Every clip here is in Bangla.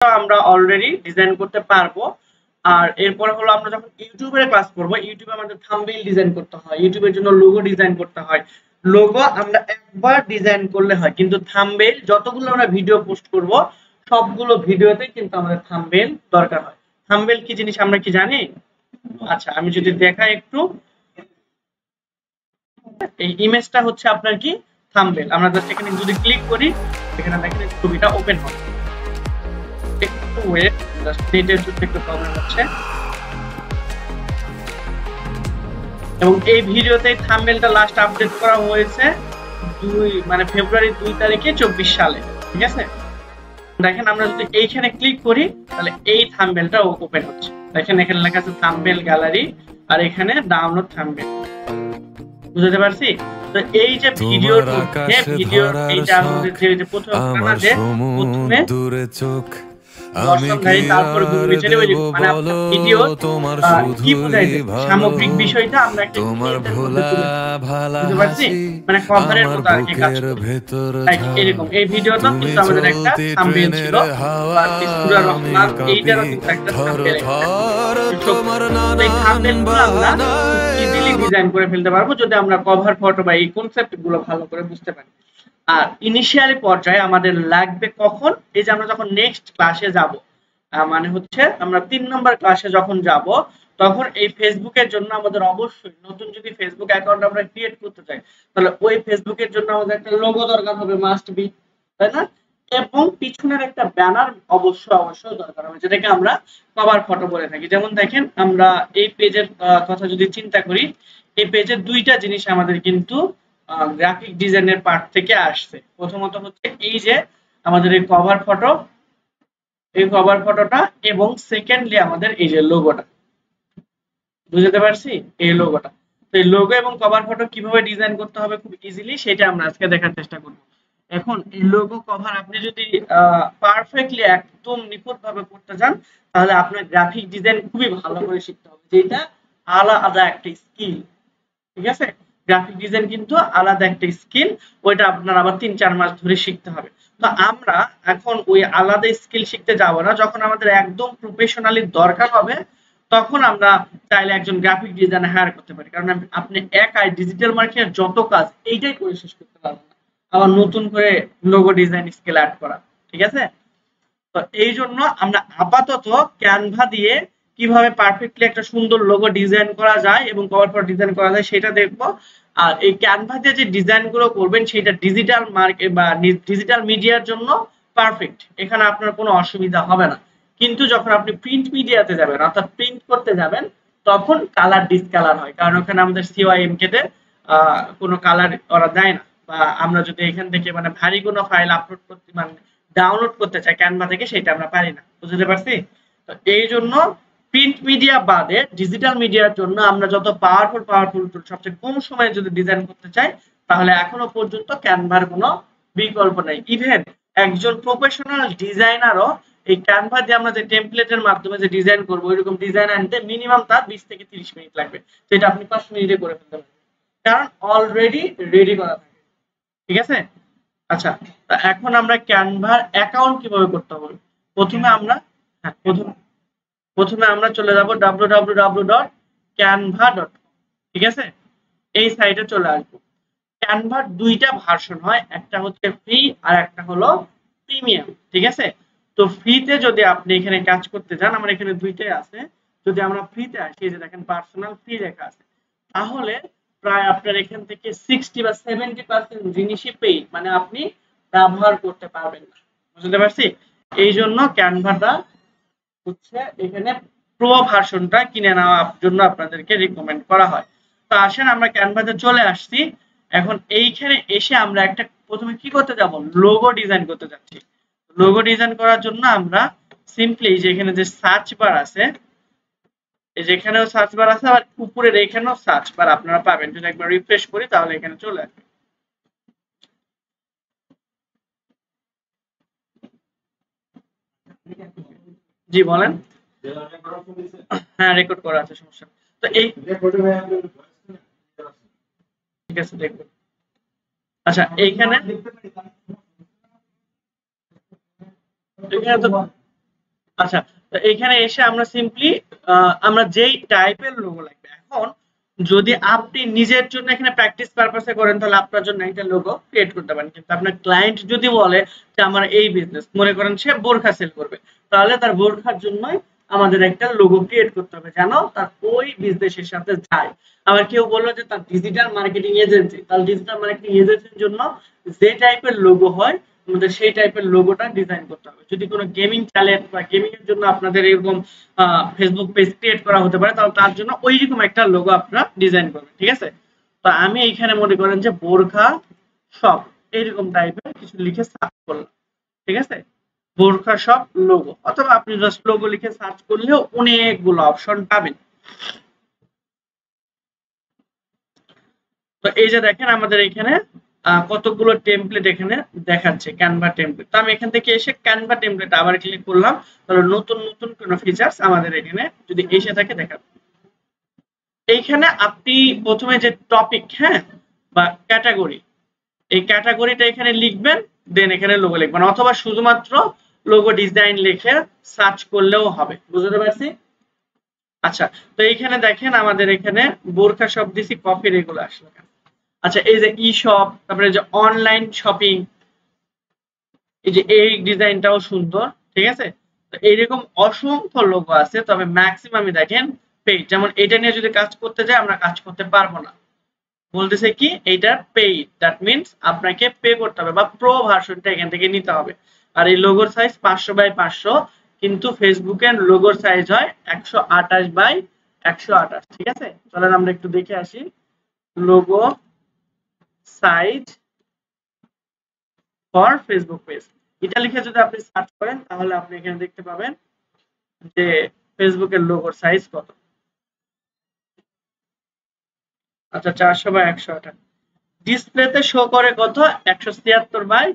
আমরা অলরেডি ডিজাইন করতে পারবো। আর এরপরে হলো আমরা যখন ইউটিউবের ক্লাস করব, ইউটিউবে আমাদের থাম্বনেইল ডিজাইন করতে হয়, ইউটিউবের জন্য লোগো ডিজাইন করতে হয়। লোগো আমরা একবার ডিজাইন করলে হয়, কিন্তু থাম্বনেইল যতগুলো আমরা ভিডিও পোস্ট করব সবগুলো ভিডিওতে কিন্তু আমাদের থাম্বনেইল দরকার হয়। থাম্বনেইল কি জিনিস আমরা কি জানি? আচ্ছা, আমি যদি দেখাই একটু, এই ইমেজটা হচ্ছে আপনার কি থাম্বনেইল। আমরা জাস্ট এখানে যদি ক্লিক করি, এখানে দেখেন ছবিটা ওপেন হবে। একটু ওয়েট, জাস্ট নেটের জন্য একটু প্রবলেম হচ্ছে। এবং এই ভিডিওতে থাম্বনেইলটা লাস্ট আপডেট করা হয়েছে ফেব্রুয়ারি 2 তারিখে 24 সালে। ঠিক আছে, দেখেন আমরা যদি এইখানে ক্লিক করি তাহলে এই থাম্বনেইলটা ওপেন হচ্ছে। দেখেন এখানে লেখা আছে থাম্বনেইল গ্যালারি, আর এখানে ডাউনলোড থাম্বনেইল। বুঝতে পারছি? তো এই যে ভিডিওর এইটা আমাদের যে প্রথমে দূরে চোখ তারপরে ভিডিও কি বোঝাইছে সামগ্রিক বিষয়টা আমরা একটা বুঝতে পারছি, মানে কভারের মতো আর কি কাজ করে। এরকম এই ভিডিওটা কিন্তু আমাদের একটা থাম্বনেইল ছিল, ইসকুরা রহমান এইটারও কিন্তু একটা থাম্বনেইল। এই থাম্বনেইলগুলো আমরা ইজিলি ডিজাইন করে ফেলতে পারবো যদি আমরা কভার ফটো বা এই কনসেপ্টগুলো ভালো করে বুঝতে পারি। আর ইনিশিয়ালি পর্যায়ে আমাদের লাগবে কখন, এই যে আমরা যখন নেক্সট ক্লাসে যাব, মানে হচ্ছে আমরা 3 নম্বর ক্লাসে যখন যাব, তখন এই ফেসবুকের জন্য আমাদের অবশ্যই নতুন যদি ফেসবুক অ্যাকাউন্ট আমরা ক্রিয়েট করতে চাই, তাহলে ওই ফেসবুকের জন্য আমাদের একটা লোগো দরকার হবে, মাস্ট বি, তাই না? এবং পিছনের একটা ব্যানার অবশ্যই দরকার হবে, যেটাকে আমরা কভার ফটো বলে থাকি। যেমন দেখেন আমরা এই পেজের কথা যদি চিন্তা করি, এই পেজের দুইটা জিনিস আমাদের কিন্তু গ্রাফিক ডিজাইনের পার্ট থেকে আসছে। প্রথমত হচ্ছে এই যে আমাদের এই কভার ফটোটা, এবং সেকেন্ডলি আমাদের এই যে লোগোটা। বুঝতে পারছি? এই লোগোটা। তো এই লোগো এবং কভার ফটো কিভাবে ডিজাইন করতে হবে খুব ইজিলি, সেটা আমরা আজকে দেখার চেষ্টা করব। এখন এই লোগো কভার আপনি যদি পারফেক্টলি একদম নিখুঁতভাবে করতে চান, তাহলে আপনার গ্রাফিক ডিজাইন খুবই ভালো করে শিখতে হবে, যেটা আলাদা একটা স্কিল। ঠিক আছে, গ্রাফিক ডিজাইন কিন্তু আলাদা একটা স্কিল, ওইটা আপনার আবার 3-4 মাস ধরে শিখতে হবে। তো আমরা এখন ওই আলাদা স্কিল শিখতে যাব না, যখন আমাদের একদম প্রফেশনালি দরকার হবে তখন আমরা চাইলে একজন গ্রাফিক ডিজাইনার হায়ার করতে পারি। কারণ আপনি একাই ডিজিটাল মার্কেটের যত কাজ এইটাই করে শেষ করতে পারবেন না, আবার নতুন করে লোগো ডিজাইন স্কিল অ্যাড করা। ঠিক আছে, তো এই জন্য আমরা আপাতত ক্যানভা দিয়ে কিভাবে পারফেক্টলি একটা সুন্দর লোগো ডিজাইন করা যায় এবং কভার ফটো ডিজাইন করা যায় সেটা দেখবো। আর এই ক্যানভা দিয়ে যে ডিজাইন গুলো করবেন সেটা ডিজিটাল মার্কেট বা ডিজিটাল মিডিয়ার জন্য পারফেক্ট, এখানে আপনার কোনো অসুবিধা হবে না। কিন্তু যখন আপনি প্রিন্ট মিডিয়াতে যাবেন, অর্থাৎ প্রিন্ট করতে যাবেন, তখন কালার ডিসকালার হয়, কারণ ওখানে আমাদের সিওআইএমকে তে কোনো কালার করা যায় না। বা আমরা যদি এখান থেকে মানে ভারী কোনো ফাইল আপলোড করতে ডাউনলোড করতে চাই ক্যানভা থেকে, সেটা আমরা পারি না। বুঝতে পারছি? তো এই জন্য প্রিন্ট মিডিয়া বাদে ডিজিটাল মিডিয়ার জন্য আমরা যত পাওয়ারফুল টুল সবচেয়ে কম সময়ে যদি ডিজাইন করতে চাই, তাহলে এখনো পর্যন্ত ক্যানভার কোনো বিকল্প নাই। ইভেন একজন প্রফেশনাল ডিজাইনারও এই ক্যানভা দিয়ে আমরা যে টেমপ্লেটের মাধ্যমে যে ডিজাইন করবো, এরকম ডিজাইন আনতে মিনিমাম তার 20 থেকে 30 মিনিট লাগবে, যেটা আপনি 5 মিনিটে করে ফেলতে পারবেন, কারণ অলরেডি রেডি করা থাকে। ঠিক আছে, আচ্ছা, এখন আমরা ক্যানভার অ্যাকাউন্ট কিভাবে করতে হবে? প্রথমে আমরা প্রথমে আমরা চলে যাব www.canva.com। ঠিক আছে, এই সাইটে চলে আসবো। ক্যানভার দুইটা ভার্সন হয়, একটা হচ্ছে ফ্রি আর একটা হলো প্রিমিয়াম। ঠিক আছে, তো ফ্রিতে যদি আপনি এখানে কাজ করতে চান, আমার এখানে দুইটাই আছে, যদি আমরা ফ্রিতে আসি, এই যে দেখেন পার্সোনাল ফ্রি লেখা আছে, তাহলে প্রায় আপনার এখান থেকে 60 বা 70% জিনিসই পেইড, মানে আপনি ব্যবহার করতে পারবেন না। বুঝতে পারছি? এই জন্য ক্যানভাটা হচ্ছে এখানে প্রো ভার্সনটা কিনে নেওয়ার জন্য আপনাদেরকে রিকমেন্ড করা হয়। তো আসেন আমরা ক্যানভাতে চলে আসছি। এখন এইখানে এসে আমরা একটা প্রথমে কি করতে যাব, লোগো ডিজাইন করতে যাচ্ছি। লোগো ডিজাইন করার জন্য আমরা সিম্পলি যে এখানে যে সার্চ বার আছে, এই যে এখানেও সার্চ বার আছে, আর উপরের এখানেও সার্চ বার আপনারা পাবেন। যদি একবার রিফ্রেশ করি তাহলে এখানে চলে আসবে। জি বলেন। হ্যাঁ, রেকর্ড করা আছে, সমস্যা। তো এই ঠিক আছে, দেখুন। আচ্ছা, এইখানে তো আচ্ছা, তো এখানে এসে আমরা সিম্পলি আমরা যেই টাইপের লোগো লাগবে, এখন যদি আপনি নিজের জন্য এখানে প্র্যাকটিস পারপাসে করেন তাহলে আপনার জন্য একটা লোগো ক্রিয়েট করতে পারেন, কিন্তু আপনার ক্লায়েন্ট যদি বলে যে আমার এই বিজনেস, মনে করেন সে বোরখা সেল করবে, তাহলে তার বোরখার জন্যই আমাদের একটা লোগো ক্রিয়েট করতে হবে যেন তার ওই বিজনেসের সাথে যায়। আবার কেউ বললো যে তার ডিজিটাল মার্কেটিং এজেন্সি, তাহলে ডিজিটাল মার্কেটিং এজেন্সির জন্য যে টাইপের লোগো হয় আমাদের সেই টাইপের লোগোটা ডিজাইন করতে হবে। যদি কোনো গেমিং চ্যানেল বা গেমিং এর জন্য আপনাদের এরকম ফেসবুক পেজ ক্রিয়েট করা হতে পারে, তাহলে তার জন্য ওইরকম একটা লোগো আপনারা ডিজাইন করবেন, ঠিক আছে? তো আমি এইখানে মনে করেন যে বোরখা শপ এইরকম টাইপের কিছু লিখে সার্চ করলাম, ঠিক আছে? বোরখা শপ লোগো, অথবা আপনি জাস্ট লোগো লিখে সার্চ করলেও অনেকগুলো অপশন পাবেন। তো এই যে দেখেন আমাদের এখানে কতগুলো টেমপ্লেট এখানে দেখাচ্ছে, ক্যানভা টেমপ্লেট। তো আমি এখান থেকে এসে ক্যানভা টেমপ্লেট আবার ক্লিক করলাম, তাহলে নতুন নতুন কোনো ফিচার্স আমাদের এখানে যদি এসে থাকে দেখাবে। এইখানে আপনি প্রথমে যে টপিক, হ্যাঁ, বা ক্যাটাগরি, এই ক্যাটাগরিটা এখানে লিখবেন, দেন এখানে লোগো লিখবেন, অথবা শুধুমাত্র লোগো ডিজাইন লিখে সার্চ করলেও হবে। বুঝতে পারছি? আচ্ছা, তো এইখানে দেখেন আমাদের এখানে বোরখা শপ দিছি, কফির এগুলো আসলো কেন? আচ্ছা, এই যে ই শপ, তারপরে যে অনলাইন শপিং, এই যে এই ডিজাইনটাও সুন্দর, ঠিক আছে? তো এইরকম অসংখ্য লোগো আছে, তবে ম্যাক্সিমামই দেখেন পেইড। যেমন এটা নিয়ে যদি কাজ করতে যাই আমরা কাজ করতে পারবো না, বলতেছে কি এইটা পেইড, দ্যাট মিন্স আপনাকে পে করতে হবে বা প্রো ভার্সনটা এখান থেকে নিতে হবে। আর এই লোগোর সাইজ 500 বাই 500, কিন্তু ফেসবুকের লোগোর সাইজ হয় 128 বাই 128, ঠিক আছে? চলেন আমরা একটু দেখে আসি logo size for Facebook page. এটা লিখে যদি আপনি সার্চ করেন তাহলে আপনি এখানে দেখতে পাবেন যে ফেসবুকের লোগোর সাইজ কত। আচ্ছা, 400 বাই 128, ডিসপ্লেতে শো করে কত? 176 বাই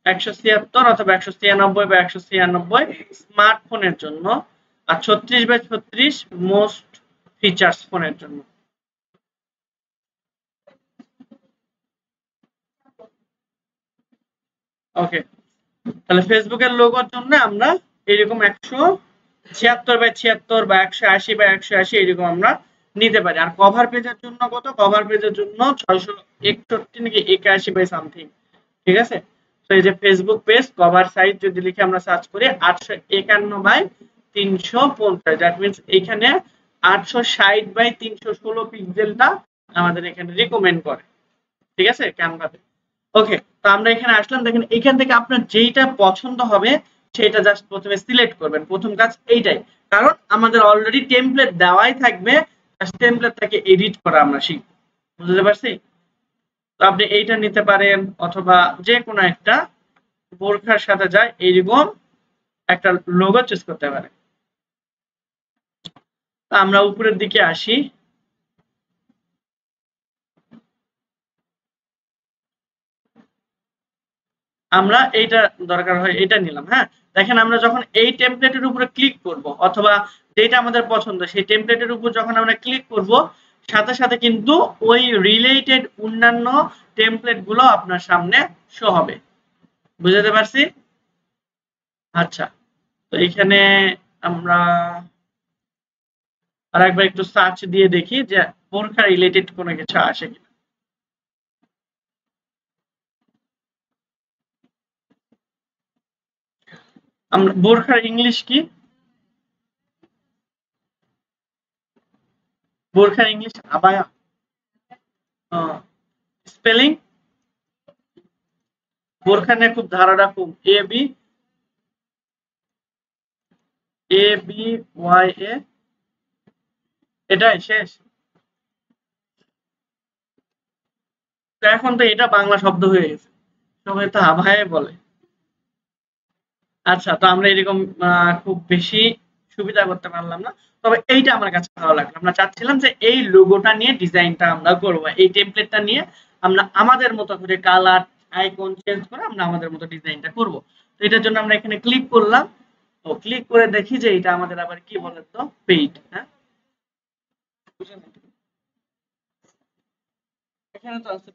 176 অথবা 196 বাই 196 স্মার্টফোনের জন্য, আর 36 বাই 36 মোস্ট ফিচার্স ফোনের জন্য। ওকে, তাহলে ফেসবুকের লোগোর জন্য আমরা এরকম 176 বাই 76 বা 180 বাই 180 এরকম আমরা নিতে পারি। আর কভার পেজের জন্য কত? কভার পেজের জন্য 661 নাকি 81 বাই সামথিং, ঠিক আছে? তো এই যে ফেসবুক পেজ কভার সাইজ যদি লিখে আমরা সার্চ করি 851 বাই 350, দ্যাট মিন্স এখানে 860 বাই 316 পিক্সেলটা আমাদের এখানে রিকমেন্ড করে, ঠিক আছে, ক্যানভাতে। ওকে, তো আমরা এখানে আসলাম, দেখেন এখান থেকে আপনার যেইটা পছন্দ হবে সেটা জাস্ট প্রথমে সিলেক্ট করবেন। প্রথম কাজ এইটাই, কারণ আমাদের অলরেডি টেমপ্লেট দেওয়াই থাকবে, জাস্ট টেমপ্লেটটাকে এডিট করা আমরা শিখব। বুঝতে পারছি? তো আপনি এইটা নিতে পারেন, অথবা যে কোনো একটা বোরখার সাথে যায় এইরকম একটা লোগো চুজ করতে পারেন। তো আমরা উপরের দিকে আসি, আমরা এইটা দরকার হয় এটা নিলাম, হ্যাঁ। দেখেন আমরা যখন এই টেমপ্লেটের উপরে ক্লিক করব, অথবা যেটা আমাদের পছন্দ সেই টেমপ্লেটের উপর যখন আমরা ক্লিক করব, সাথে সাথে কিন্তু ওই রিলেটেড অন্যান্য টেমপ্লেট গুলো আপনার সামনে শো হবে। বুঝতে পারছি? আচ্ছা, তো এখানে আমরা আরেকবার একটু সার্চ দিয়ে দেখি যে বোরখা রিলেটেড কোনো কিছু আসে কিনা। আমরা বোরখার ইংলিশ কি? বোরখার ইংলিশ আবায়া। স্পেলিং বোরখা নিয়ে খুব ধারণা কম, ABYA, এটাই শেষ? তো এখন তো এটা বাংলা শব্দ হয়ে গেছে, সবাই তো আভায় বলে। আচ্ছা, তো আমরা এরকম খুব বেশি সুবিধা করতে পারলাম না, তবে এইটা আমার কাছে ভালো লাগলো। আমরা চাচ্ছিলাম যে এই লোগোটা নিয়ে ডিজাইনটা আমরা করবো, এই টেমপ্লেটটা নিয়ে আমরা আমাদের মতো করে কালার আইকন চেঞ্জ করে আমরা আমাদের মতো ডিজাইনটা করব। তো এটার জন্য আমরা এখানে ক্লিক করলাম, তো ক্লিক করে দেখি যে এটা আমাদের আবার কি বলে, তো পেইড, হ্যাঁ, এখানে তো আছে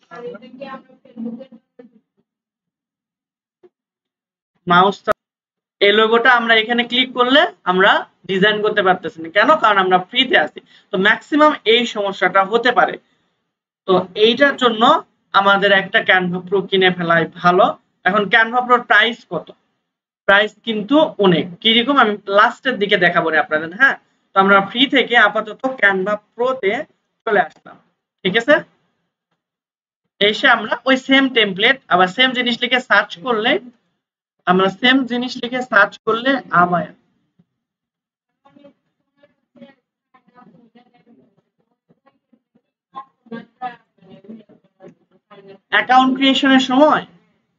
মাউস। এই লোগোটা আমরা এখানে ক্লিক করলে আমরা ডিজাইন করতে পারতেছি না, কেন? কারণ আমরা ফ্রিতে আছি। তো ম্যাক্সিমাম এই সমস্যাটা হতে পারে। তো এইটার জন্য আমাদের একটা ক্যানভা প্রো কিনে ফেলাই ভালো। এখন ক্যানভা প্রোর প্রাইস কত? প্রাইস কিন্তু অনেক। কিরকম আমি লাস্টের দিকে দেখাবো না আপনাদের। হ্যাঁ, তো আমরা ফ্রি থেকে আপাতত ক্যানভা প্রোতে চলে আসলাম, ঠিক আছে? এসে আমরা ওই সেম টেমপ্লেট আবার সেম জিনিস লিখে সার্চ করলে, আমরা সেম জিনিস লিখে সার্চ করলে আবায়া অ্যাকাউন্ট ক্রিয়েশনের সময়,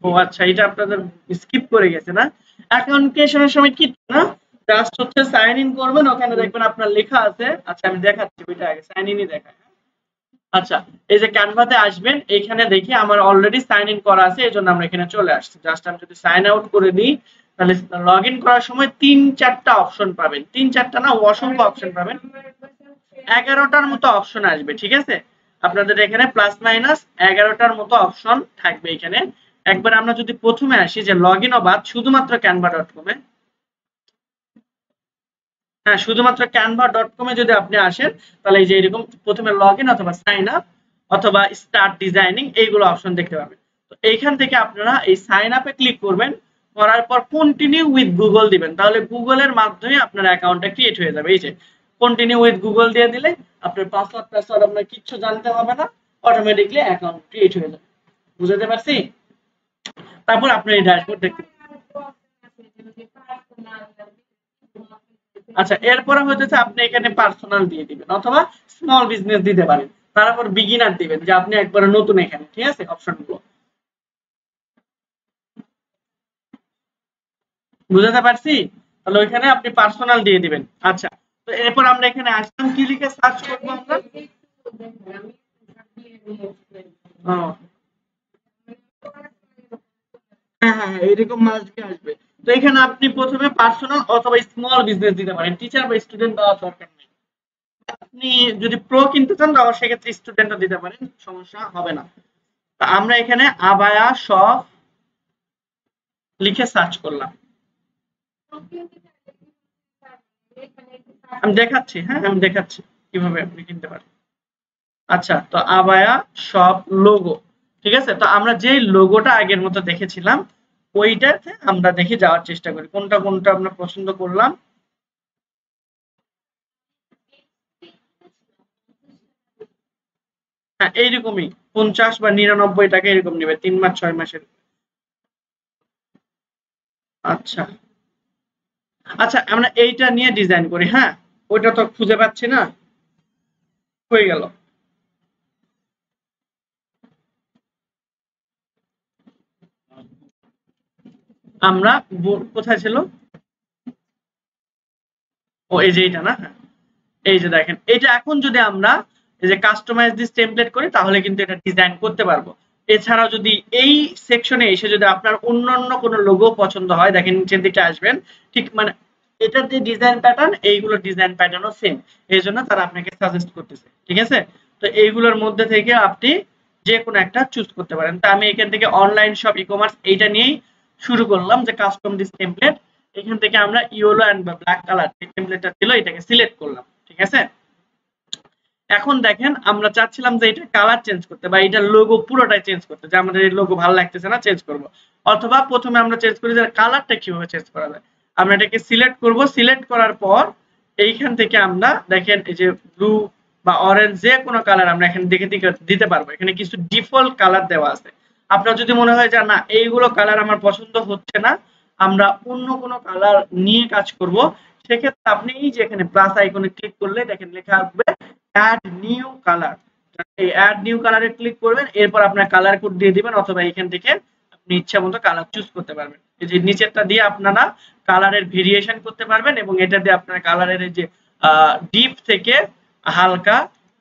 ও আচ্ছা এটা আপনাদের স্কিপ করে গেছে না? অ্যাকাউন্ট ক্রিয়েশনের সময় কি না, জাস্ট হচ্ছে সাইন ইন করবেন, ওখানে দেখবেন আপনার লেখা আছে। আচ্ছা আমি দেখাচ্ছি, ওইটা আগে সাইন ইনই দেখায়। আচ্ছা, এই যে ক্যানভাতে আসবেন, এখানে দেখি আমার অলরেডি সাইন ইন করা আছে, এই জন্য আমরা এখানে চলে আসছি। জাস্ট আমি যদি সাইন আউট করে দিই, তাহলে লগ ইন করার সময় ৩-৪টা অপশন পাবেন। ৩-৪টা না, অসংখ্য অপশন পাবেন। 11টার মতো অপশন আসবে, ঠিক আছে? আপনাদের এখানে প্লাস মাইনাস 11টার মতো অপশন থাকবে এখানে। একবার আমরা যদি প্রথমে আসি যে লগ ইন অবাধ শুধুমাত্র canva.com এ, হ্যাঁ শুধুমাত্র canva.com এ যদি আপনি আসেন, তাহলে এই যে এরকম প্রথমে লগ ইন অথবা সাইন আপ অথবা স্টার্ট ডিজাইনিং এইগুলো অপশন দেখতে পাবেন। তো এইখান থেকে আপনারা এই সাইন আপে ক্লিক করবেন, করার পর কন্টিনিউ উইথ গুগল দিবেন, তাহলে গুগলের মাধ্যমে আপনার অ্যাকাউন্টটা ক্রিয়েট হয়ে যাবে। এই যে কন্টিনিউ উইথ গুগল দিয়ে দিলে আপনার পাসওয়ার্ড আপনার কিচ্ছু জানতে হবে না, অটোমেটিকলি অ্যাকাউন্ট ক্রিয়েট হয়ে যাবে। বুঝতে পারছি? তারপর আপনি এই ড্যাশবোর্ড দেখতে, আচ্ছা এরপরে হইতেছে আপনি এখানে পার্সোনাল দিয়ে দিবেন অথবা স্মল বিজনেস দিতে পারেন, তারপর বিগিনার দিবেন যে আপনি একবারে নতুন এখানে, ঠিক আছে? অপশনগুলো বুঝাতে পারছি? তাহলে ওইখানে আপনি পার্সোনাল দিয়ে দিবেন। আচ্ছা, তো এরপর আমরা এখানে আসলাম, কি লিখে সার্চ করব আমরা? ও, হ্যাঁ হ্যাঁ হ্যাঁ, এরকম মাসবি আসবে। তো এখানে আপনি প্রথমে পার্সোনাল অথবা স্মল বিজনেস দিতে পারেন, টিচার বা স্টুডেন্ট দেওয়ার দরকার নেই। আপনি যদি প্রো কিনতে চান তাহলে সেক্ষেত্রে স্টুডেন্টও দিতে পারেন, সমস্যা হবে না। তা আমরা এখানে আবায়া শপ লিখে সার্চ করলাম। আমি দেখাচ্ছি, হ্যাঁ আমি দেখাচ্ছি কিভাবে আপনি কিনতে পারেন। আচ্ছা, তো আবায়া শপ লোগো, ঠিক আছে? তো আমরা যেই লোগোটা আগের মতো দেখেছিলাম ওইটাতে আমরা দেখে যাওয়ার চেষ্টা করি কোনটা কোনটা আমরা পছন্দ করলাম। হ্যাঁ এইরকমই 50 বা 99 টাকা এরকম নেবে 3 মাস 6 মাসের। আচ্ছা আচ্ছা, আমরা এইটা নিয়ে ডিজাইন করি। হ্যাঁ, ওইটা তো খুঁজে পাচ্ছি না, হয়ে গেল। আমরা কোথায় ছিল? ও এই যে এইটা না? হ্যাঁ, এই যে দেখেন, এটা এখন যদি আমরা এই যে কাস্টমাইজ দিস টেমপ্লেট করি তাহলে কিন্তু এটা ডিজাইন করতে পারবো। এছাড়াও যদি এই সেকশনে এসে যদি আপনার অন্যান্য কোনো লোগো পছন্দ হয়, দেখেন নিচের দিকে আসবেন, ঠিক মানে এটার যে ডিজাইন প্যাটার্ন এইগুলো ডিজাইন প্যাটার্নও সেম, এই জন্য তারা আপনাকে সাজেস্ট করতেছে, ঠিক আছে? তো এইগুলোর মধ্যে থেকে আপনি যে কোনো একটা চুজ করতে পারেন। তা আমি এখান থেকে অনলাইন শপ ই কমার্স এইটা নিয়েই শুরু করলাম, যে কাস্টম দিস টেমপ্লেট। এখান থেকে আমরা ইয়েলো এন্ড ব্ল্যাক কালার যে টেমপ্লেটটা ছিল এটাকে সিলেক্ট করলাম, ঠিক আছে? এখন দেখেন আমরা চাচ্ছিলাম যে এটা কালার চেঞ্জ করতে বা এটার লোগো পুরোটাই চেঞ্জ করতে, যে আমাদের এই লোগো ভালো লাগতেছে না, চেঞ্জ করব। অথবা প্রথমে আমরা চেঞ্জ করি যে কালারটা কিভাবে চেঞ্জ করা যায়। আমরা এটাকে সিলেক্ট করব, সিলেক্ট করার পর এইখান থেকে আমরা দেখেন এই যে ব্লু বা অরেঞ্জ যে কোনো কালার আমরা এখানে দেখে দিতে পারবো। এখানে কিছু ডিফল্ট কালার দেওয়া আছে। আপনার যদি মনে হয় যে না এইগুলো কালার আমার পছন্দ হচ্ছে না, আমরা অন্য কোনো কালার নিয়ে কাজ করব, সেক্ষেত্রে আপনি এই যে এখানে প্লাস আইকনে ক্লিক করলে দেখেন লেখা আসবে অ্যাড নিউ কালার। এই অ্যাড নিউ কালারে ক্লিক করবেন, এরপর আপনার কালার কোড দিয়ে দিবেন অথবা এখান থেকে আপনি ইচ্ছা মতো কালার চুজ করতে পারবেন। এই যে নিচেরটা দিয়ে আপনারা কালারের ভেরিয়েশন করতে পারবেন এবং এটা দিয়ে আপনার কালারের এই যে ডিপ থেকে হালকা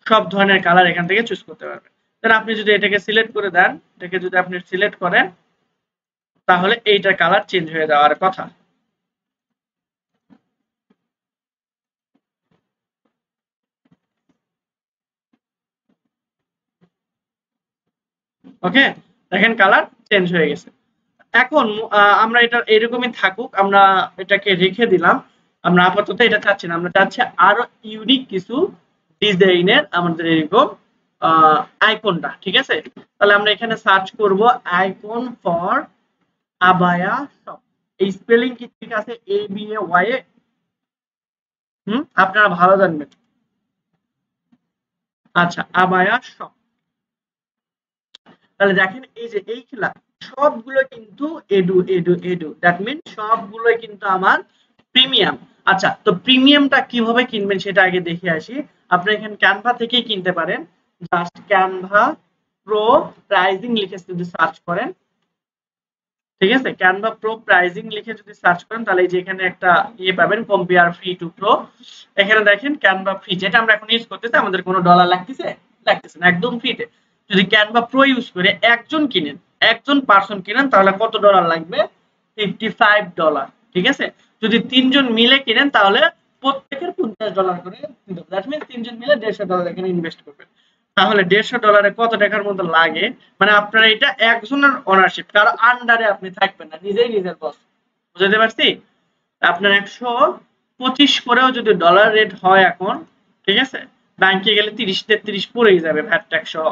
সব ধরনের কালার এখান থেকে চুজ করতে পারবেন। তাহলে আপনি যদি এটাকে সিলেক্ট করে দেন, এটাকে যদি আপনি সিলেক্ট করেন তাহলে এইটার কালার চেঞ্জ হয়ে যাওয়ার কথা। ওকে, দেখেন কালার চেঞ্জ হয়ে গেছে। এখন আমরা এটা এরকমই থাকুক, আমরা এটাকে রেখে দিলাম। আমরা আপাতত এটা চাচ্ছি না, আমরা চাচ্ছি আরো ইউনিক কিছু ডিজাইনের আমাদের এরকম আইকনটা, ঠিক আছে? তাহলে আমরা এখানে সার্চ করব আইকন ফর আবায়া শপ। এই স্পেলিং কি ঠিক আছে? A B A Y A? আপনারা ভালো জানবেন। আচ্ছা, আবায়া শপ। তাহলে দেখেন এই যে এইগুলা সবগুলো কিন্তু এডু, দ্যাট মিন সবগুলোই কিন্তু আমার প্রিমিয়াম। আচ্ছা, তো প্রিমিয়ামটা কিভাবে কিনবেন সেটা আগে দেখে আসি। আপনি এখানে ক্যানভা থেকেই কিনতে পারেন। জাস্ট ক্যানভা প্রো প্রাইজিং লিখে যদি সার্চ করেন, ঠিক আছে, ক্যানভা প্রো প্রাইজিং লিখে যদি সার্চ করেন তাহলে এই যে এখানে একটা ইয়ে পাবেন, কম্পেয়ার ফ্রি টু প্রো। এখানে দেখেন ক্যানভা ফ্রি, যেটা আমরা এখন ইউজ করতেছি, আমাদের কোনো ডলার লাগতেছে না, একদম ফ্রিতে। যদি ক্যানভা প্রো ইউজ করে একজন পার্সন কিনেন তাহলে কত ডলার লাগবে? $55, ঠিক আছে? যদি 3 জন মিলে কিনেন তাহলে প্রত্যেকের $50 করে দিতে হবে। দ্যাট মিন্স 3 জন মিলে $150 এখানে ইনভেস্ট করবেন। তাহলে $150 কত টাকার মতো লাগে? মানে আপনারা এটা একজনের ওনারশিপ, কারো আন্ডারে আপনি থাকবেন না, নিজেই নিজের বস। বুঝতে পারছি? আপনার 125 করেও যদি ডলার রেট হয় এখন, ঠিক আছে, ব্যাংকে গেলে 30-33 পড়েই যাবে ভ্যাট ট্যাক্স সহ।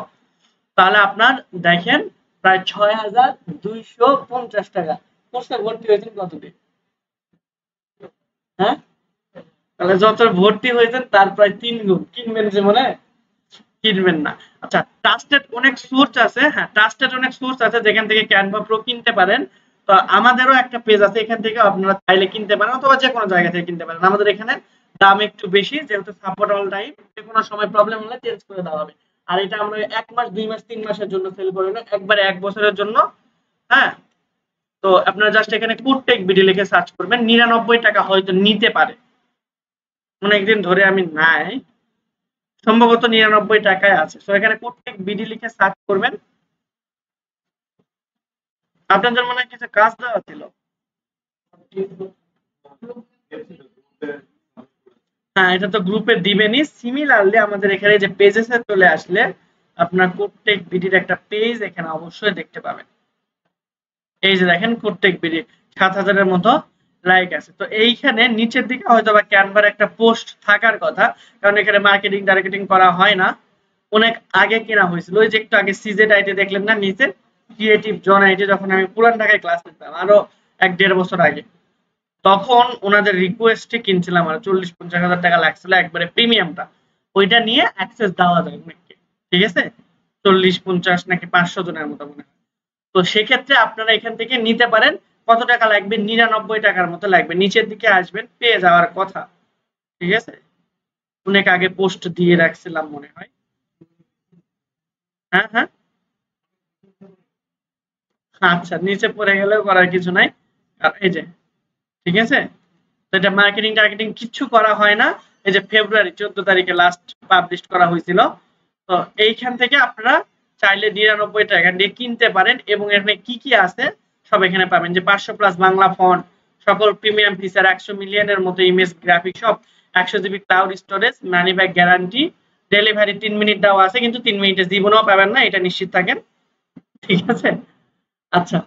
তাহলে আপনার দেখেন প্রায় 6,250 টাকা। কোর্সে ভর্তি হয়েছেন কত দিয়ে? হ্যাঁ, তাহলে যত ভর্তি হয়েছেন তার প্রায় 3 গুণ। কিনবেন যে মনে কিনবেন না। আচ্ছা, ট্রাস্টেড অনেক সোর্স আছে, হ্যাঁ ট্রাস্টেড অনেক সোর্স আছে যেখান থেকে ক্যানভা প্রো কিনতে পারেন। তো আমাদেরও একটা পেজ আছে, এখান থেকে আপনারা চাইলে কিনতে পারেন অথবা যে কোনো জায়গা থেকে কিনতে পারেন। আমাদের এখানে দাম একটু বেশি, যেহেতু সাপোর্ট অল টাইম, যে কোনো সময় প্রবলেম হলে চেঞ্জ করে দেওয়া হবে। আর এটা আমরা 1 মাস 2 মাস 3 মাসের জন্য সেল করি না, একবারে 1 বছরের জন্য। হ্যাঁ, তো আপনারা জাস্ট এখানে কোডটেক বিডি লিখে সার্চ করবেন। 99 টাকা হয়তো নিতে পারে, অনেকদিন ধরে আমি নাই, সম্ভবত 99 টাকায় আছে। তো এখানে কোডটেক বিডি লিখে সার্চ করবেন। আপনাদের মনে হয় কিছু কাজ দেওয়া ছিল। হ্যাঁ, এটা তো গ্রুপে দিবেনই। সিমিলারলি আমাদের এখানে যে পেজেসে চলে আসলে আপনার কোডটেক বিডির একটা পেজ এখানে অবশ্যই দেখতে পাবেন। এই যে দেখেন কোডটেক বিডি 7,000 এর মতো লাইক আছে। তো এইখানে নিচের দিকে হয়তো বা ক্যানভার একটা পোস্ট থাকার কথা, কারণ এখানে মার্কেটিং টার্গেটিং করা হয় না। অনেক আগে কেনা হয়েছিল, ওই যে একটু আগে সিজেড আইটি দেখলেন না নিচে, ক্রিয়েটিভ জোন আইটি, যখন আমি পুরান ঢাকায় ক্লাস নিতাম আরো 1-1.5 বছর আগে, তখন ওনাদের রিকোয়েস্টে কিনছিলাম আর 40-50 হাজার টাকা লাগছিল একবারে প্রিমিয়ামটা। ওইটা নিয়ে অ্যাক্সেস দেওয়া যায় অনেককে, ঠিক আছে, 40-50 নাকি 500 জনের মতো মনে হয়। তো সেক্ষেত্রে আপনারা এখান থেকে নিতে পারেন। কত টাকা লাগবে? 99 টাকার মতো লাগবে। নিচের দিকে আসবেন, পেয়ে যাওয়ার কথা, ঠিক আছে। অনেক আগে পোস্ট দিয়ে রাখছিলাম মনে হয়। হ্যাঁ হ্যাঁ, আচ্ছা, নিচে পড়ে গেলেও করার কিছু নাই। আর এই যে, ঠিক আছে, তো এটা মার্কেটিং টার্গেটিং কিচ্ছু করা হয় না। এই যে ফেব্রুয়ারি 14 তারিখে লাস্ট পাবলিশ করা হয়েছিল। তো এইখান থেকে আপনারা চাইলে 99 টাকা দিয়ে কিনতে পারেন, এবং এখানে কি কি আছে সব এখানে পাবেন। যে 500+ বাংলা ফন্ট, সকল প্রিমিয়াম ফিচার, 100 মিলিয়নের মতো ইমেজ গ্রাফিক, সব 100 GB cloud storage, money back guarantee, delivery 3 minute দেওয়া আছে, কিন্তু 3 মিনিটে জীবনেও পাবেন না, এটা নিশ্চিত থাকেন, ঠিক আছে। আচ্ছা,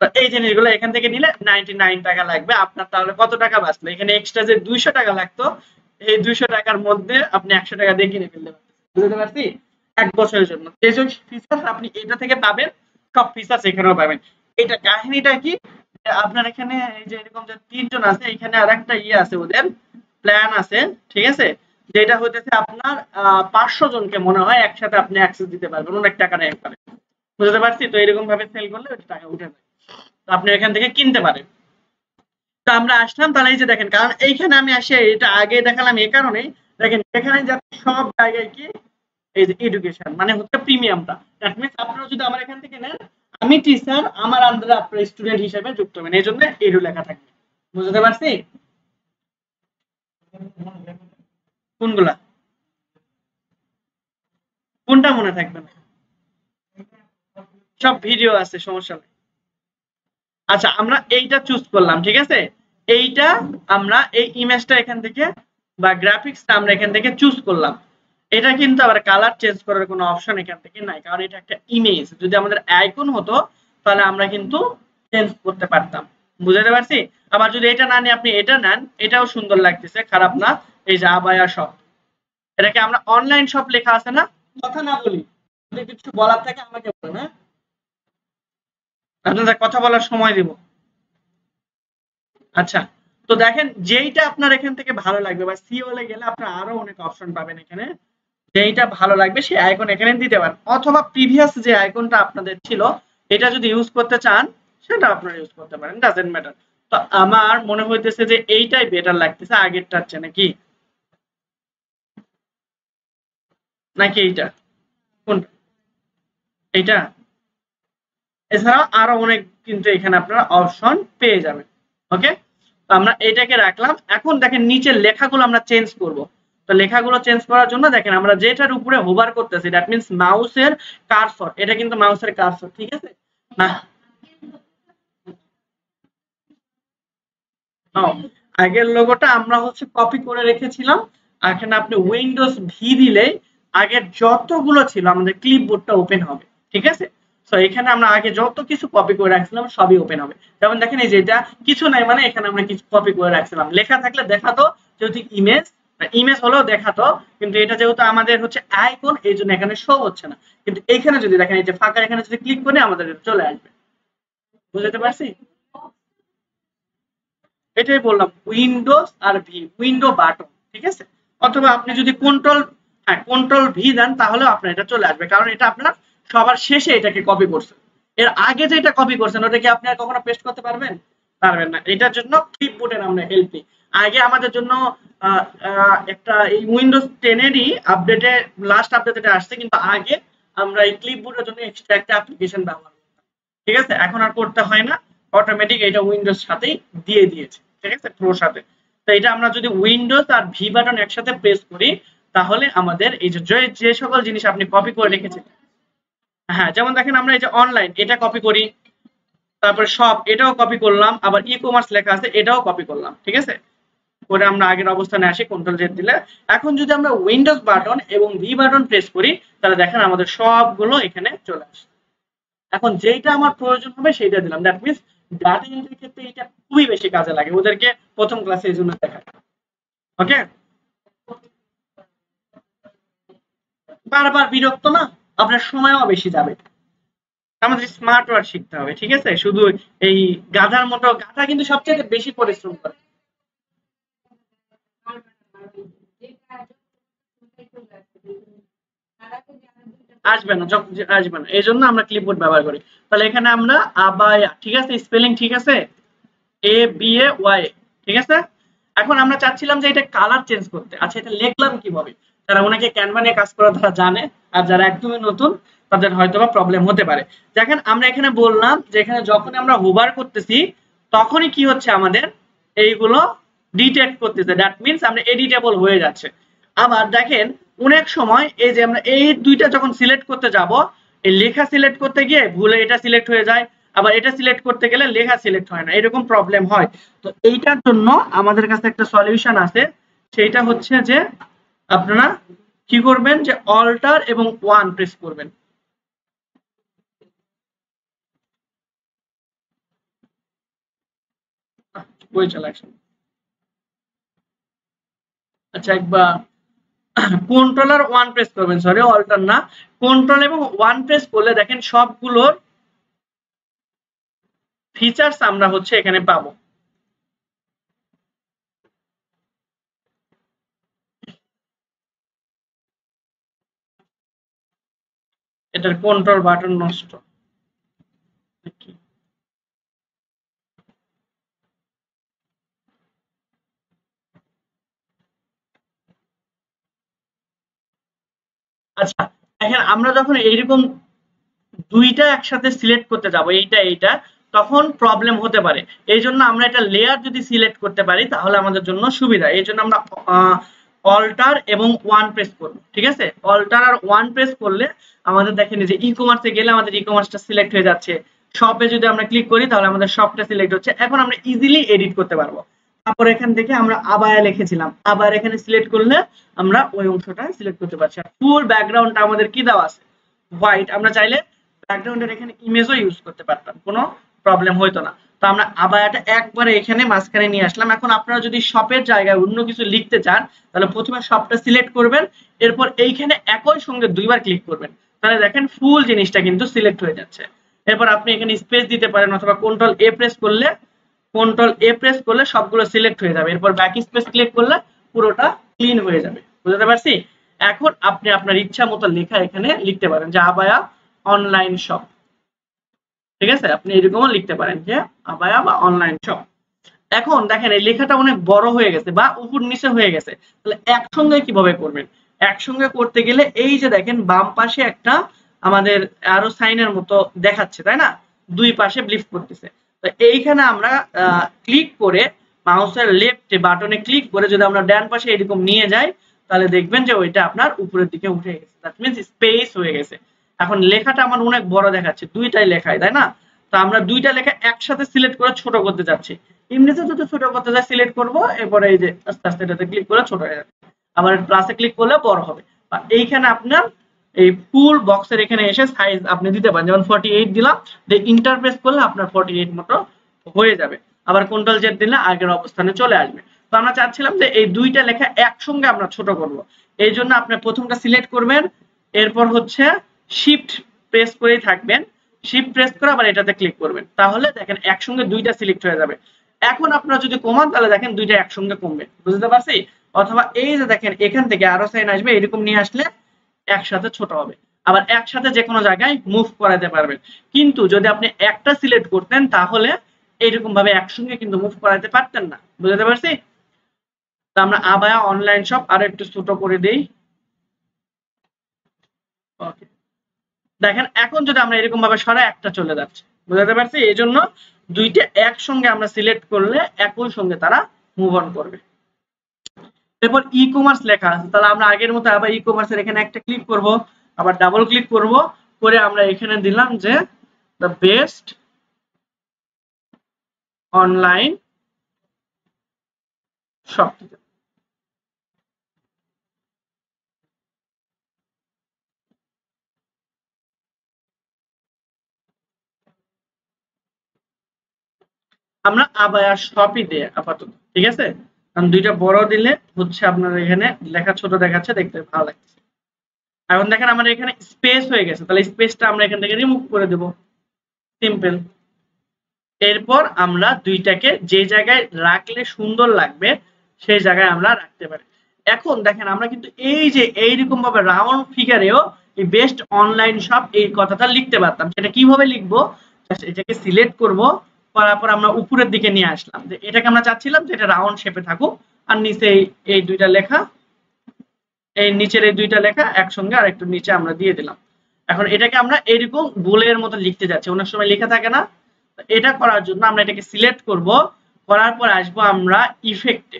তো এই জিনিসগুলো এখান থেকে নিলে 99 টাকা লাগবে আপনার। তাহলে কত টাকা বাঁচলো? এখানে এক্সট্রা যে 200 টাকা লাগতো, এই 200 টাকার মধ্যে আপনি 100 টাকা দিয়ে কিনে ফেলতে পারতেন। বুঝতে পারছি? 1 বছরের জন্য যে যে ফিচার আপনি এটা থেকে পাবেন, সব ফিচার এখানেও পাবেন। এটা কাহিনীটা কি, আপনার এখানে এই যে এরকম যে 3 জন আছে, এখানে আরেকটা ইয়ে আছে, ওদের প্ল্যান আছে, ঠিক আছে, যেটা হইতেছে আপনার 500 জনকে মনে হয় একসাথে আপনি অ্যাক্সেস দিতে পারবেন অনেক টাকা নেই একবারে। বুঝতে পারছি? তো এরকম ভাবে সেল করলে ওই টাকা উঠে যায়। তো আপনি এখান থেকে কিনতে পারেন। তো আমরা আসলাম, তাহলে এই যে দেখেন, কারণ এইখানে আমি আসি, এটা আগে দেখালাম এই কারণেই, দেখেন এখানে যাচ্ছে সব জায়গায় কি, এই যে এডুকেশন মানে হচ্ছে প্রিমিয়ামটা। দ্যাট মিন্স আপনারা যদি আমার এখান থেকে নেন, আমি টিচার, আমার আন্ডারে আপনার স্টুডেন্ট হিসেবে যুক্ত হবেন, এই জন্য এডু লেখা থাকবে। বুঝতে পারছি? কোনগুলা? কোনটা মনে থাকবে না? সব ভিডিও আছে, সমস্যা নেই। আচ্ছা, আমরা এইটা চুজ করলাম, ঠিক আছে, এইটা আমরা এই ইমেজটা এখান থেকে বা গ্রাফিক্সটা আমরা এখান থেকে চুজ করলাম। এটা কিন্তু আবার কালার চেঞ্জ করার কোনো অপশন এখান থেকে নাই, কারণ এটা একটা ইমেজ। যদি আমাদের আইকন হতো তাহলে আমরা কিন্তু চেঞ্জ করতে পারতাম। বুঝাতে পারছি? আবার যদি এটা না নিয়ে আপনি এটা নেন, এটাও সুন্দর লাগতেছে, খারাপ না। এই যে আবায়া শপ, এটাকে আমরা অনলাইন শপ লেখা আছে না? কথা না বলি, যদি কিছু বলার থাকে আমাকে বলেন, হ্যাঁ? আপনাদের কথা বলার সময় দিব। আচ্ছা, তো দেখেন যেইটা আপনার এখান থেকে ভালো লাগবে বা সিওলে গেলে আপনার আরো অনেক অপশন পাবেন এখানে। যেইটা ভালো লাগবে সেই আইকন এখানে দিতে পারেন, অথবা প্রিভিয়াস যে আইকনটা আপনাদের ছিল এটা যদি ইউজ করতে চান সেটা আপনারা ইউজ করতে পারেন, ডাজন্ট ম্যাটার। তো আমার মনে হইতেছে যে এইটাই বেটার লাগতেছে আগেরটার চেয়ে, নাকি নাকি এইটা? কোনটা? এইটা? এছাড়াও আরো অনেক কিন্তু এখানে আপনারা অপশন পেয়ে যাবেন। ওকে, তো আমরা এটাকে রাখলাম। এখন দেখেন নিচের লেখাগুলো আমরা চেঞ্জ করব। তো লেখাগুলো চেঞ্জ করার জন্য দেখেন আমরা যেটার উপরে হোভার করতেছি, দ্যাট মিন্স মাউসের কারসর, এটা কিন্তু মাউসের কারসর, ঠিক আছে না? আগের লোগোটা আমরা হচ্ছে কপি করে রেখেছিলাম। এখানে আপনি উইন্ডোজ ভি দিলে আগের যতগুলো ছিল আমাদের ক্লিপবোর্ডটা ওপেন হবে, ঠিক আছে? সো এখানে আমরা আগে যত কিছু কপি করে রাখছিলাম সবই ওপেন হবে। যেমন দেখেন এই যে এটা কিছু নাই, মানে এখানে আমরা কিছু কপি করে রাখছিলাম, লেখা থাকলে দেখাতো, যেহেতু ইমেজ ইমেজ হলেও দেখাতো, কিন্তু এটা যেহেতু আমাদের হচ্ছে আইকন এই জন্য এখানে শো হচ্ছে না। কিন্তু এখানে যদি দেখেন এই যে ফাঁকা, এখানে যদি ক্লিক করি আমাদের চলে আসবে। বুঝতে পারছি? এটাই বললাম, উইন্ডোজ আর ভি, উইন্ডো বাটন, ঠিক আছে? অথবা আপনি যদি কন্ট্রোল, হ্যাঁ কন্ট্রোল ভি দেন তাহলেও আপনার এটা চলে আসবে, কারণ এটা আপনার সবার শেষে এটাকে কপি করছেন। এর আগে যেটা কপি করছেন ওটা কি আপনি আর কখনো পেস্ট করতে পারবেন? পারবেন না। এটার জন্য ক্লিপবোর্ডের আমরা হেল্প নিই। আগে আমাদের জন্য একটা এই উইন্ডোজ 10 এরই আপডেটে, লাস্ট আপডেটে আসছে, কিন্তু আগে আমরা এই ক্লিপবোর্ডের জন্য এক্সট্রা একটা অ্যাপ্লিকেশন ব্যবহার করতাম, ঠিক আছে? এখন আর করতে হয় না, অটোমেটিক এটা উইন্ডোজ সাথেই দিয়ে দিয়েছে, ঠিক আছে, প্রোর সাথে। তো এটা আমরা যদি উইন্ডোজ আর ভি বাটন একসাথে প্রেস করি তাহলে আমাদের এই যে যে সকল জিনিস আপনি কপি করে রেখেছেন, হ্যাঁ যেমন দেখেন আমরা এই যে অনলাইন এটা কপি করি, তারপরে শপ এটাও কপি করলাম, আবার ই কমার্স লেখা আছে এটাও কপি করলাম, ঠিক আছে? করে আমরা আগের অবস্থানে আসি কন্ট্রোল জেড দিলে। এখন যদি আমরা উইন্ডোজ বাটন এবং ভি বাটন প্রেস করি তাহলে দেখেন আমাদের সবগুলো এখানে চলে আসে। এখন যেইটা আমার প্রয়োজন হবে সেইটা দিলাম, দ্যাট মিন্স ডাটা এন্ট্রির ক্ষেত্রে এটা খুবই বেশি কাজে লাগে, ওদেরকে প্রথম ক্লাসে এই জন্য দেখায়। ওকে, বারবার বিরক্ত না, আপনার সময়ও বেশি যাবে। আমাদের স্মার্ট ওয়ার্ক শিখতে হবে, ঠিক আছে? শুধু এই গাধার মতো, গাধা কিন্তু সবচেয়ে বেশি পরিশ্রম করে। আসবে না, আসবে না, এই জন্য আমরা ক্লিপবোর্ড ব্যবহার করি। তাহলে এখানে আমরা আবায়া, ঠিক আছে? স্পেলিং ঠিক আছে, এ বি এ ওয়াই, ঠিক আছে? এখন আমরা চাচ্ছিলাম যে এটা কালার চেঞ্জ করতে। আচ্ছা, এটা লিখলাম কিভাবে? যারা অনেকে ক্যানভা নিয়ে কাজ করে তারা জানে, আর যারা একদমই নতুন তাদের হয়তোবা প্রবলেম হতে পারে। দেখেন আমরা এখানে বললাম যে এখানে যখন আমরা হোভার করতেছি তখনই কি হচ্ছে, আমাদের এইগুলো ডিটেক্ট করতেছে, দ্যাট মিন্স আমরা এডিটেবল হয়ে যাচ্ছে। আবার দেখেন অনেক সময় এই যে আমরা এই দুইটা যখন সিলেক্ট করতে যাব, এই লেখা সিলেক্ট করতে গিয়ে ভুলে এটা সিলেক্ট হয়ে যায়, আবার এটা সিলেক্ট করতে গেলে লেখা সিলেক্ট হয় না, এরকম প্রবলেম হয়। তো এইটার জন্য আমাদের কাছে একটা সলিউশন আছে, সেইটা হচ্ছে যে আপনারা কি করবেন, যে অল্টার এবং ওয়ান প্রেস করবেন। বই চলে আসেন। আচ্ছা, একবার কন্ট্রোল আর ওয়ান প্রেস করবেন, সরি অল্টার না, কন্ট্রোল এবং ওয়ান প্রেস করলে দেখেন সবগুলোর ফিচার্স আমরা হচ্ছে এখানে পাবো। এটার কন্ট্রোল বাটন নষ্ট। আচ্ছা, দেখেন আমরা যখন এইরকম দুইটা একসাথে সিলেক্ট করতে যাব, এইটা এইটা, তখন প্রবলেম হতে পারে। এই জন্য আমরা এটা লেয়ার যদি সিলেক্ট করতে পারি তাহলে আমাদের জন্য সুবিধা। এই জন্য আমরা অল্টার এবং ওয়ান প্রেস করব, ঠিক আছে? অল্টার আর ওয়ান প্রেস করলে আমাদের দেখেন যে ই কমার্সে গেলে আমাদের ই কমার্সটা সিলেক্ট হয়ে যাচ্ছে, শপে যদি আমরা ক্লিক করি তাহলে আমাদের শপটা সিলেক্ট হচ্ছে। এখন আমরা ইজিলি এডিট করতে পারবো। তারপর এখান থেকে আমরা আবায়া লিখেছিলাম, আবার এখানে সিলেক্ট করলে আমরা ওই অংশটা সিলেক্ট করতে পারছি। আর ফুল ব্যাকগ্রাউন্ডটা আমাদের কি দেওয়া আছে, হোয়াইট। আমরা চাইলে ব্যাকগ্রাউন্ডের এখানে ইমেজও ইউজ করতে পারতাম, কোনো প্রবলেম হইতো না। তো আমরা আবায়াটা একবারে এখানে মাঝখানে নিয়ে আসলাম। এখন আপনারা যদি শপের জায়গায় অন্য কিছু লিখতে চান তাহলে প্রথমে শপটা সিলেক্ট করবেন, এরপর এইখানে একই সঙ্গে দুইবার ক্লিক করবেন, তাহলে দেখেন ফুল জিনিসটা কিন্তু সিলেক্ট হয়ে যাচ্ছে। এরপর আপনি এখানে স্পেস দিতে পারেন অথবা কন্ট্রোল এ প্রেস করলে সবগুলো সিলেক্ট হয়ে যাবে। এরপর ব্যাক স্পেস ক্লিক করলে পুরোটা ক্লিন হয়ে যাবে। বুঝতে পারছি? এখন আপনি আপনার ইচ্ছা মতো লেখা এখানে লিখতে পারেন যে আবায়া অনলাইন শপ। ঠিক আছে, আপনি এরকমও লিখতে পারেন যে আবায়া বা অনলাইন শপ। এখন দেখেন এই লেখাটা অনেক বড় হয়ে গেছে বা উপর নিচে হয়ে গেছে, তাহলে একসঙ্গে কিভাবে করবেন? একসঙ্গে করতে গেলে এই যে দেখেন বাম পাশে একটা আমাদের আরো সাইনের মতো দেখাচ্ছে, তাই না? দুই পাশে ব্লিপ করতেছে। তো এইখানে আমরা ক্লিক করে মাউসের লেফট বাটনে ক্লিক করে যদি আমরা ডান পাশে এরকম নিয়ে যাই তাহলে দেখবেন যে ওইটা আপনার উপরের দিকে উঠে গেছে, দ্যাট মিন্স স্পেস হয়ে গেছে। এখন লেখাটা আমার অনেক বড় দেখাচ্ছে, দুইটাই লেখায়, তাই না? তো আমরা দুইটা লেখা একসাথে সিলেক্ট করে ছোট করতে যাচ্ছি। এমনিতে যদি ছোট করতে যাই সিলেক্ট করব, এরপরে এই যে আস্তে আস্তে এটাতে ক্লিক করে ছোট হয়ে যাবে, আবার প্লাসে ক্লিক করলে বড় হবে। বা এইখানে আপনার এই ফুল বক্সের এখানে এসে সাইজ আপনি দিতে পারেন, যেমন 48 দিলাম, দিয়ে ইন্টারপ্রেস করলে আপনার 48 মতো হয়ে যাবে। আবার কন্ট্রোল জেড দিলে আগের অবস্থানে চলে আসবে। তো আমরা চাচ্ছিলাম যে এই দুইটা লেখা একসঙ্গে আমরা ছোট করব, এই জন্য আপনি প্রথমটা সিলেক্ট করবেন, এরপর হচ্ছে শিফট প্রেস করেই থাকবেন, শিফট প্রেস করে আবার এটাতে ক্লিক করবেন, তাহলে দেখেন একসঙ্গে দুইটা সিলেক্ট হয়ে যাবে। এখন আপনারা যদি কমান তাহলে দেখেন দুইটা একসঙ্গে কমবে। বুঝতে পারছি? অথবা এই যে দেখেন এখান থেকে আরো সাইন আসবে, এরকম নিয়ে আসলে একসাথে ছোট হবে। আবার একসাথে যে কোনো জায়গায় মুভ করাতে পারবেন। কিন্তু যদি আপনি একটা সিলেক্ট করতেন তাহলে এইরকম ভাবে একসঙ্গে কিন্তু মুভ করাতে পারতেন না। বুঝতে পারছি? তো আমরা আবায়া অনলাইন শপ আরো একটু ছোট করে দেই। ওকে, দেখেন এখন যদি আমরা এরকম ভাবে সরাই একটা চলে যাচ্ছে। বুঝতে পারছি? এই জন্য দুইটা একসঙ্গে আমরা সিলেক্ট করলে একই সঙ্গে তারা মুভ অন করবে। এরপর ই কমার্স লেখা আছে, তাহলে আমরা আগের মতো আবার ই কমার্সের এখানে একটা ক্লিক করব, আবার ডাবল ক্লিক করব, করে আমরা এখানে দিলাম যে দ্য বেস্ট অনলাইন শপ। আমরা আবায়া শপই দেই আপাতত, ঠিক আছে? কারণ দুইটা বড় দিলে হচ্ছে আপনার এখানে লেখা ছোট দেখাচ্ছে, দেখতে ভালো লাগছে। এখন দেখেন আমার এখানে স্পেস হয়ে গেছে, তাহলে স্পেসটা আমরা এখান থেকে রিমুভ করে দেব, সিম্পল। এরপর আমরা দুইটাকে যে জায়গায় রাখলে সুন্দর লাগবে সেই জায়গায় আমরা রাখতে পারি। এখন দেখেন আমরা কিন্তু এই যে এইরকম ভাবে রাউন্ড ফিগারেও এই বেস্ট অনলাইন শপ এই কথাটা লিখতে পারতাম। সেটা কিভাবে লিখবো? এটাকে সিলেক্ট করব, করার পর আমরা উপরের দিকে নিয়ে আসলাম, যে এটাকে আমরা চাচ্ছিলাম যে এটা রাউন্ড শেপে থাকুক, আর নিচে এই দুইটা লেখা, এই নিচের এই দুইটা লেখা একসঙ্গে আর একটু নিচে আমরা দিয়ে দিলাম। এখন এটাকে আমরা এরকম গোলের মতো লিখতে যাচ্ছি, অনেক সময় লেখা থাকে না। এটা করার জন্য আমরা এটাকে সিলেক্ট করব, করার পর আসবো আমরা ইফেক্টে,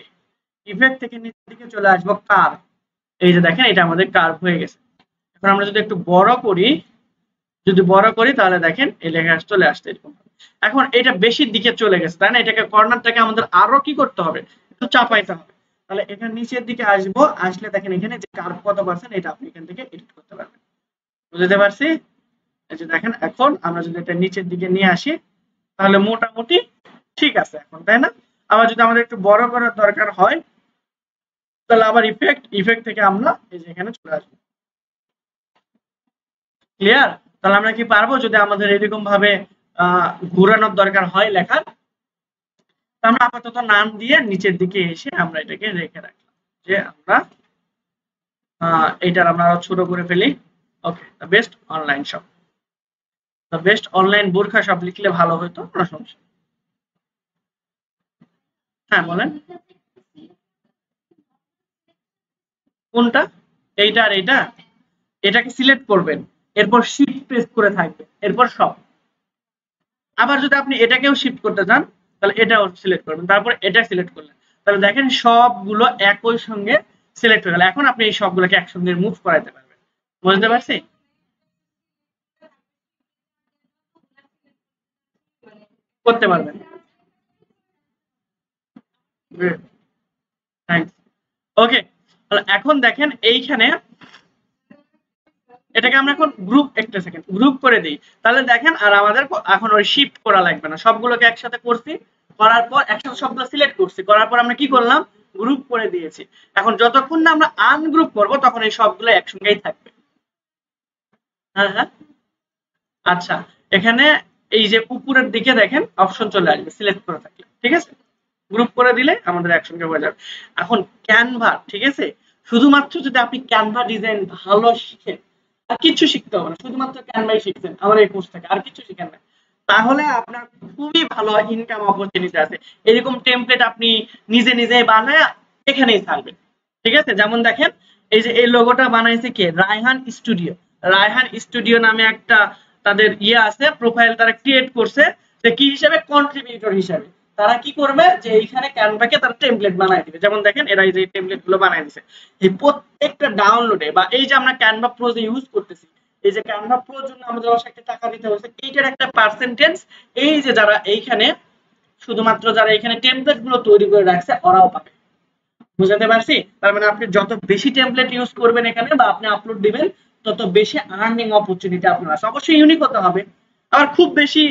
ইফেক্ট থেকে নিচের দিকে চলে আসবো কার্ভ। এই যে দেখেন এটা আমাদের কার্ভ হয়ে গেছে। এখন আমরা যদি একটু বড় করি, তাহলে দেখেন এই লেখা চলে আসছে এরকম। এখন এটা বেশির দিকে চলে গেছে, তাই না? এটাকে কর্নারটাকে আমাদের আরো কি করতে হবে? একটু চাপাইতে হবে। তাহলে এখানে নিচের দিকে আসবো, আসলে দেখেন এখানে যে কার্ভ কত পার্সেন্ট এটা আপনি এখান থেকে এডিট করতে পারবেন। বুঝতে পারছি? এই যে দেখেন এখন আমরা যদি এটা নিচের দিকে নিয়ে আসি তাহলে মোটামুটি ঠিক আছে এখন, তাই না? আবার যদি আমাদের একটু বড় করার দরকার হয় তাহলে আবার ইফেক্ট থেকে আমরা এই যে এখানে চলে আসবো। ক্লিয়ার? তাহলে আমরা কি পারবো যদি আমাদের এরকম ভাবে ঘোরানোর দরকার হয় লেখার, আমরা আপাতত নাম দিয়ে নিচের দিকে এসে আমরা এটাকে রেখে রাখলাম, যে আমরা এইটার আমরা ছোট করে ফেলি। Okay, the best online shop, the best online burqa shop লিখলে ভালো হতো, কোনো সমস্যা। হ্যাঁ বলেন, কোনটা? এইটা আর এইটা? এটাকে সিলেক্ট করবেন, এরপর শিফট প্রেস করে থাকবেন, এরপর সব। আবার যদি আপনি এটাকেও শিফট করতে চান তাহলে এটাও সিলেক্ট করবেন, তারপর এটা সিলেক্ট করলেন, তাহলে দেখেন সবগুলো একই সঙ্গে সিলেক্ট হয়ে গেল। এখন আপনি এই সবগুলোকে একসঙ্গে মুভ করাতে পারবেন। বুঝতে পারছি? করতে পারবেন। থ্যাংকস। ওকে, এখন দেখেন এইখানে এটাকে আমরা এখন গ্রুপ, একটা সেকেন্ড, গ্রুপ করে দিই। তাহলে দেখেন আর আমাদের এখন ওই শিফট করা লাগবে না, সবগুলোকে একসাথে করছি, করার পর একসাথে সবগুলো সিলেক্ট করছি, করার পর আমরা কি করলাম, গ্রুপ করে দিয়েছি। এখন যতক্ষণ না আমরা আনগ্রুপ করব তখন এই সবগুলো একসঙ্গেই থাকবে। হ্যাঁ হ্যাঁ, আচ্ছা, এখানে এই যে উপরের দিকে দেখেন অপশন চলে আসবে সিলেক্ট করে থাকলে, ঠিক আছে, গ্রুপ করে দিলে আমাদের একসঙ্গে হয়ে যাবে। এখন ক্যানভা, ঠিক আছে, শুধুমাত্র যদি আপনি ক্যানভা ডিজাইন ভালো শিখেন, আর কিছু শিখতে হবে না, শুধুমাত্র ক্যানভাই শিখছেন আমার এই কোর্স থেকে, আর কিছু শিখেন না, তাহলে আপনার খুবই ভালো ইনকাম অপরচুনিটি আছে। এরকম টেমপ্লেট আপনি নিজে নিজে বানায় এখানেই ছাড়বেন, ঠিক আছে। যেমন দেখেন এই যে এই লোগোটা বানাইছে কে, রায়হান স্টুডিও। রায়হান স্টুডিও নামে একটা তাদের ইয়ে আছে, প্রোফাইল তারা ক্রিয়েট করছে, যে কি হিসেবে, কন্ট্রিবিউটর হিসেবে। তারা কি করবে, যে এইখানে ক্যানভাকে তারা টেমপ্লেট বানাই দিবে। যেমন দেখেন এরা এই যে টেমপ্লেট গুলো বানাই দিছে, এই প্রত্যেকটা ডাউনলোডে বা এই যে আমরা ক্যানভা প্রো যে ইউজ করতেছি, এই যে ক্যানভা প্রোর জন্য আমাদের অবশ্যই একটা টাকা দিতে হচ্ছে, এইটার একটা পার্সেন্টেজ এই যে যারা এইখানে, শুধুমাত্র যারা এখানে টেমপ্লেট গুলো তৈরি করে রাখছে ওরাও পাবে। বুঝাতে পারছি? তার মানে আপনি যত বেশি টেমপ্লেট ইউজ করবেন এখানে বা আপনি আপলোড দিবেন, তত বেশি আর্নিং অপরচুনিটি আপনার আছে। অবশ্যই ইউনিক হতে হবে, আবার খুব বেশি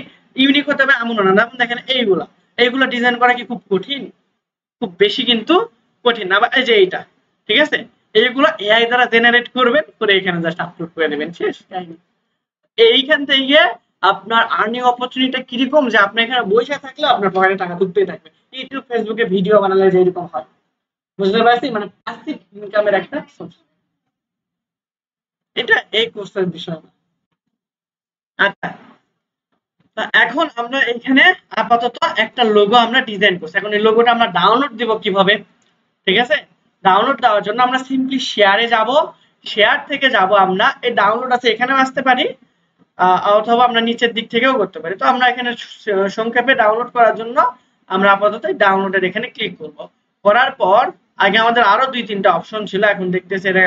ইউনিক হতে হবে এমন না। যেমন দেখেন এইগুলা ডিজাইন করা কি খুব কঠিন? খুব বেশি কিন্তু কঠিন না। বা এই যে এইটা, ঠিক আছে, এইগুলো এআই দ্বারা জেনারেট করবেন, করে এখানে জাস্ট আপলোড করে দেবেন, শেষ কাহিনী। এইখান থেকে আপনার আর্নিং অপরচুনিটি কিরকম, যে আপনি এখানে বসে থাকলে আপনার পকেটে টাকা ঢুকতেই থাকবে। ইউটিউব ফেসবুকে ভিডিও বানালে যেরকম হয়, বুঝতে পারছি, মানে প্যাসিভ ইনকামের একটা সোর্স। এটা এই কোর্সের বিষয়। আচ্ছা, এখন আমরা এখানে আপাতত একটা লোগো আমরা ডিজাইন করছি। এখন এই লোগোটা আমরা ডাউনলোড দিব কিভাবে, ঠিক আছে। ডাউনলোড দেওয়ার জন্য আমরা সিম্পলি শেয়ারে যাব, শেয়ার থেকে যাব আমরা, এই ডাউনলোড আছে এখানেও আসতে পারি, অথবা আমরা নিচের দিক থেকেও করতে পারি। তো আমরা এখানে সংক্ষেপে ডাউনলোড করার জন্য আমরা আপাতত ডাউনলোডের এখানে ক্লিক করব। করার পর আগে আমাদের আরো 2-3টা অপশন ছিল, এখন দেখতেছি এটা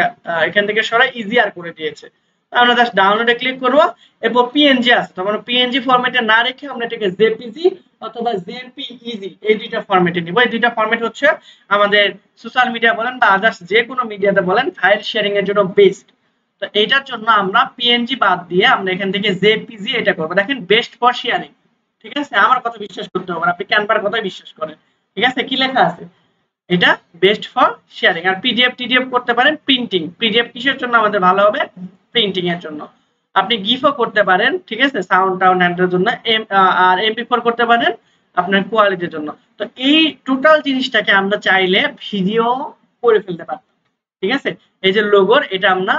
এখান থেকে সরাই ইজিয়ার করে দিয়েছে। আমরা জাস্ট ডাউনলোডে ক্লিক করব, এরপর পিএনজি আছে, তখন পিএনজি ফরম্যাটে না রেখে আমরা এটাকে জেপিজি অথবা জেপিইজি এই দুইটা ফরম্যাটে নিব। এই দুইটা ফরম্যাট হচ্ছে আমাদের সোশ্যাল মিডিয়া বলেন বা আদার্স যে কোনো মিডিয়াতে বলেন ফাইল শেয়ারিং এর জন্য বেস্ট। তো এইটার জন্য আমরা পিএনজি বাদ দিয়ে আমরা এখান থেকে জেপিজি এটা করব। দেখেন বেস্ট ফর শেয়ারিং, ঠিক আছে, আমার কথা বিশ্বাস করতে হবে না, আপনি ক্যানভার কথাই বিশ্বাস করেন, ঠিক আছে। কি লেখা আছে, এটা বেস্ট ফর শেয়ারিং। আর পিডিএফ টিডিএফ করতে পারেন, প্রিন্টিং, পিডিএফ কিসের জন্য আমাদের ভালো হবে, প্রিন্টিং এর জন্য। আপনি গিফও করতে পারেন, ঠিক আছে, সাউন্ড টাউন্ড হ্যান্ডের জন্য, আর এমপি4 করতে পারেন আপনার কোয়ালিটির জন্য। তো এই টোটাল জিনিসটাকে আমরা চাইলে ভিডিও করে ফেলতে পারতাম, ঠিক আছে। এই যে লোগোর এটা আমরা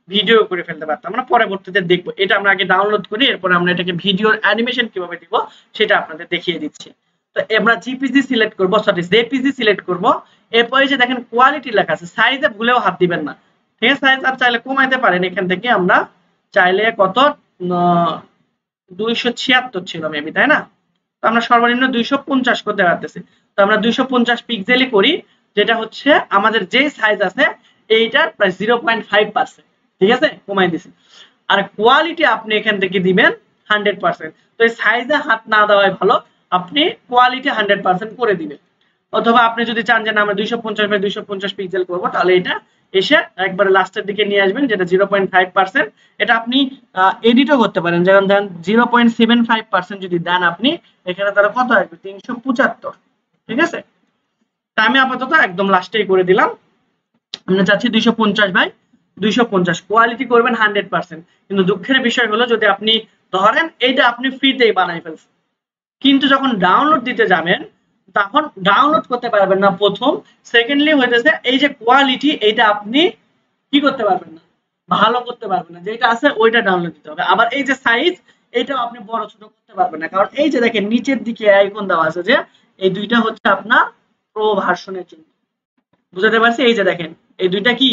ভিডিও করে ফেলতে পারতাম, আমরা পরবর্তীতে দেখবো। এটা আমরা আগে ডাউনলোড করি, এরপর আমরা এটাকে ভিডিওর অ্যানিমেশন কিভাবে দিব সেটা আপনাদের দেখিয়ে দিচ্ছি। তো আমরা জিপিজি সিলেক্ট করব, সরি জেপিজি সিলেক্ট করব। এরপরে যে দেখেন কোয়ালিটি লেখা আছে, সাইজে ভুলেও হাত দিবেন না, ঠিক আছে। সাইজ আর চাইলে কমাইতে পারেন, এখান থেকে আমরা চাইলে কত 276 ছিল মেবি, তাই না? তো আমরা সর্বনিম্ন 250 করতে পারতেছি। তো আমরা 250 পিক্সেলই করি, যেটা হচ্ছে আমাদের যে সাইজ আছে এইটার প্রায় 0.5%, ঠিক আছে, কমাই দিছি। আর কোয়ালিটি আপনি এখান থেকে দিবেন 100%। তো এই সাইজে হাত না দেওয়াই ভালো, আপনি কোয়ালিটি 100% করে দিবেন। অথবা আপনি যদি চান যে না আমরা 250 পিক্সেল করব, তাহলে এটা এসে একবারে লাস্টের দিকে নিয়ে আসবেন, যেটা 0.5%। এটা আপনি এডিটও করতে পারেন, যেমন দেন 0.75% যদি দেন আপনি, এখানে তাহলে কত আসবে, 375, ঠিক আছে। তা আমি আপাতত একদম লাস্টেই করে দিলাম। আমরা চাচ্ছি 250/250, কোয়ালিটি করবেন 100%। কিন্তু দুঃখের বিষয় হলো, যদি আপনি ধরেন এইটা আপনি ফ্রিতেই বানাই ফেলছেন, কিন্তু যখন ডাউনলোড দিতে যাবেন তখন ডাউনলোড করতে পারবেন না প্রথম। সেকেন্ডলি হইতেছে এই যে কোয়ালিটি, এইটা আপনি কি করতে পারবেন না, ভালো করতে পারবেন না, যেটা আছে ওইটা ডাউনলোড দিতে হবে। আবার এই যে সাইজ, এইটাও আপনি বড় ছোট করতে পারবেন না, কারণ এই যে দেখেন নিচের দিকে আইকন দেওয়া আছে যে এই দুইটা হচ্ছে আপনার প্রো ভার্সনের জন্য। বুঝতে পারছি? এই যে দেখেন এই দুইটা কি,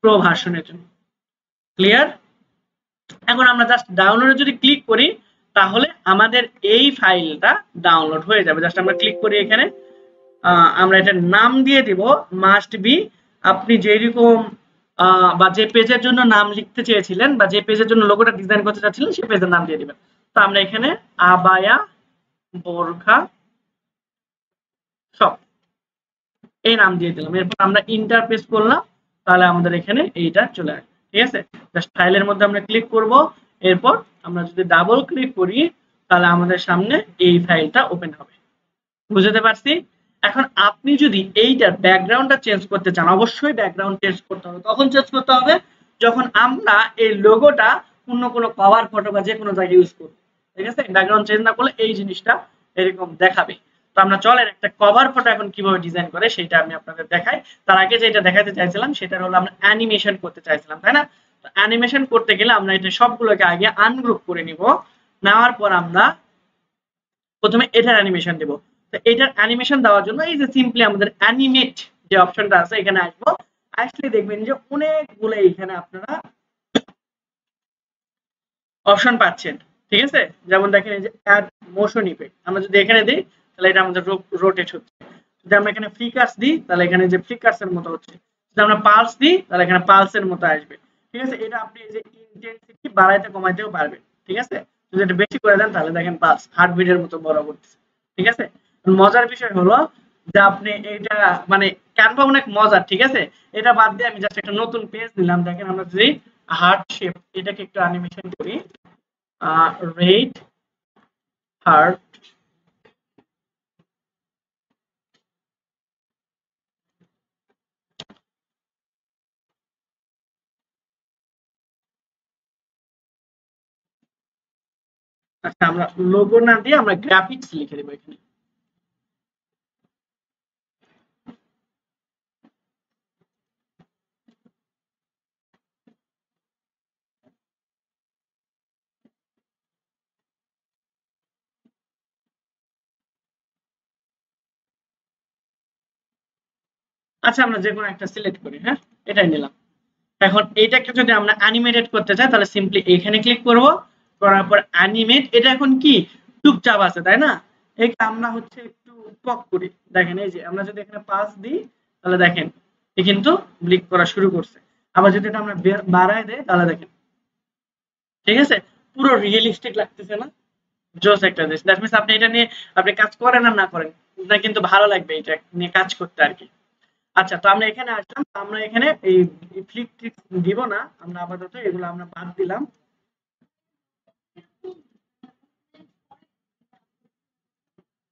প্রো ভার্সনের জন্য। ক্লিয়ার? এখন আমরা জাস্ট ডাউনলোডে যদি ক্লিক করি, তাহলে আমাদের এই ফাইলটা ডাউনলোড হয়ে যাবে। জাস্ট আমরা ক্লিক করি এখানে, আমরা এটার নাম দিয়ে দিব মাস্ট বি, আপনি যেরকম বা যে পেজের জন্য নাম লিখতে চেয়েছিলেন বা যে পেজের জন্য লোগোটা ডিজাইন করতে চাচ্ছিলেন সেই পেজের নাম দিয়ে দিবেন। তো আমরা এখানে আবায়া বোরখা শপ এই নাম দিয়ে দিলাম। এরপর আমরা ইন্টার প্রেস করলাম, তাহলে আমাদের এখানে এইটা চলে আসবে। ঠিক আছে, জাস্ট ফাইলের মধ্যে আমরা ক্লিক করব, এরপর আমরা যদি ডাবল ক্লিক করি তাহলে আমাদের সামনে এই ফাইলটা ওপেন হবে। বুঝতে পারছি? এখন আপনি যদি এইটার ব্যাকগ্রাউন্ডটা চেঞ্জ করতে চান, অবশ্যই ব্যাকগ্রাউন্ড চেঞ্জ করতে হবে। কখন চেঞ্জ করতে হবে? যখন আমরা এই লোগোটা অন্য কোনো কভার ফটো বা যে কোনো জায়গায় ইউজ করব। ঠিক আছে, ব্যাকগ্রাউন্ড চেঞ্জ না করলে এই জিনিসটা এরকম দেখাবে। তো আমরা চলেন একটা কভার ফটো এখন কিভাবে ডিজাইন করে সেটা আমি আপনাদের দেখাই। তার আগে যেটা দেখাতে চাইছিলাম সেটা হলো আমরা অ্যানিমেশন করতে চাইছিলাম, তাই না? তো অ্যানিমেশন করতে গেলে আমরা এটা সবগুলোকে আগে আনগ্রুপ করে নিব। নেওয়ার পর আমরা প্রথমে এটার অ্যানিমেশন দেব। তো এটার অ্যানিমেশন দেওয়ার জন্য এই যে সিম্পলি আমাদের অ্যানিমেট যে অপশনটা আছে এখানে আসবো। আসলে দেখবেন যে অনেকগুলো এখানে আপনারা অপশন পাচ্ছেন। ঠিক আছে, যেমন দেখেন এই যে অ্যাড মোশন ইফেক্ট, আমরা যদি এখানে দিই তাহলে এটা আমাদের রোটেট হচ্ছে। যদি আমরা এখানে ফ্লিকার্স দিই তাহলে এখানে যে ফ্লিকার্স এর মতো হচ্ছে। যদি আমরা পালস দিই তাহলে এখানে পালসের মতো আসবে। ঠিক আছে, এটা আপনি এই যে ইন্টেন্সিটি বাড়াইতে কমাইতেও পারবেন। ঠিক আছে, যদি এটা বেশি করে দেন তাহলে দেখেন পালস হার্টবিটের মতো বড় করতেছে। ঠিক আছে, মজার বিষয় হলো যে আপনি এটা মানে ক্যানভা অনেক মজার। ঠিক আছে, এটা বাদ দিয়ে আমি জাস্ট একটা নতুন পেজ নিলাম। দেখেন আমরা যদি হার্ট শেপ এটাকে একটু অ্যানিমেশন করি, রেড হার্ট আচ্ছা আমরা লোগো না দিয়ে আমরা গ্রাফিক্স লিখে দেবো এখানে। আচ্ছা আমরা যে কোনো একটা সিলেক্ট করি, হ্যাঁ এটাই নিলাম। এখন এটাকে যদি আমরা অ্যানিমেটেড করতে চাই তাহলে সিম্পলি এখানে ক্লিক করব, করার পর অ্যানিমেট। এটা এখন কি চুপচাপ আছে তাই না, এটা আমরা হচ্ছে একটু পক করি। দেখেন এই যে আমরা যদি এখানে পাস দিই তাহলে দেখেন এ কিন্তু ব্লিক করা শুরু করছে। আবার যদি এটা আমরা বাড়ায় দেই তাহলে দেখেন, ঠিক আছে, পুরো রিয়েলিস্টিক লাগতেছে না? জোস একটা জিনিস। দ্যাট মিন্স আপনি এটা নিয়ে আপনি কাজ করেন আর না করেন আপনার কিন্তু ভালো লাগবে এটা নিয়ে কাজ করতে আর কি। আচ্ছা তো আমরা এখানে আসলাম, আমরা এখানে এই ফ্লিক ট্রিক দিব না, আমরা আপাতত এগুলো আমরা বাদ দিলাম।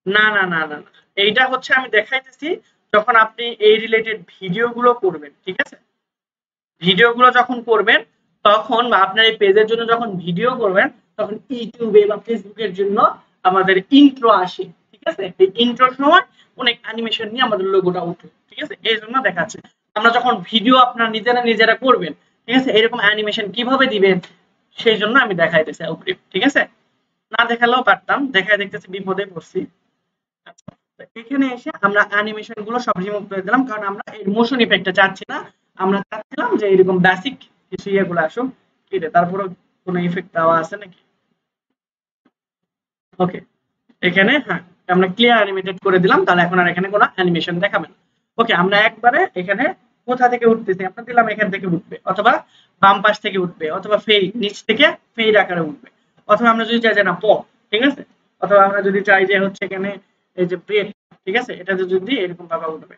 না না না না না, এইটা হচ্ছে আমি দেখাইতেছি যখন আপনি এই রিলেটেড ভিডিও গুলো করবেন। ঠিক আছে, ভিডিও গুলো যখন করবেন তখন বা আপনার এই পেজের জন্য যখন ভিডিও করবেন তখন ইউটিউবে বা ফেসবুকের জন্য আমাদের ইন্ট্রো আসে। ঠিক আছে, এই ইন্ট্রোর সময় অনেক অ্যানিমেশন নিয়ে আমাদের লোগোটা উঠে। ঠিক আছে, এই জন্য দেখাচ্ছে। আমরা যখন ভিডিও আপনারা নিজেরা নিজেরা করবেন, ঠিক আছে, এরকম অ্যানিমেশন কিভাবে দিবেন সেই জন্য আমি দেখাইতেছি উপরে। ঠিক আছে, না দেখালেও পারতাম, দেখায় দেখতেছি বিপদে পড়ছি। আচ্ছা, তো এখানে এসে আমরা অ্যানিমেশন গুলো সব রিমুভ করে দিলাম কারণ আমরা এই মোশন ইফেক্টটা চাচ্ছি না। আমরা চাচ্ছিলাম যে এরকম বেসিক কিছু ইয়েগুলো আসুক। কি রে, তারপরে কোনো ইফেক্ট দেওয়া আছে নাকি? ওকে, এখানে হ্যাঁ আমরা ক্লিয়ার অ্যানিমেটেড করে দিলাম, তাহলে এখন আর এখানে কোনো অ্যানিমেশন দেখাবে না। ওকে, আমরা একবারে এখানে কোথা থেকে উঠতেছি আমরা দিলাম এখান থেকে উঠবে, অথবা বাম পাশ থেকে উঠবে, অথবা নিচ থেকে ফেড আকারে উঠবে, অথবা আমরা যদি চাই যে না ঠিক আছে, অথবা আমরা যদি চাই যে হচ্ছে এখানে এই যে ব্রেড, ঠিক আছে, এটাতে যদি এরকম ভাবে উঠবে।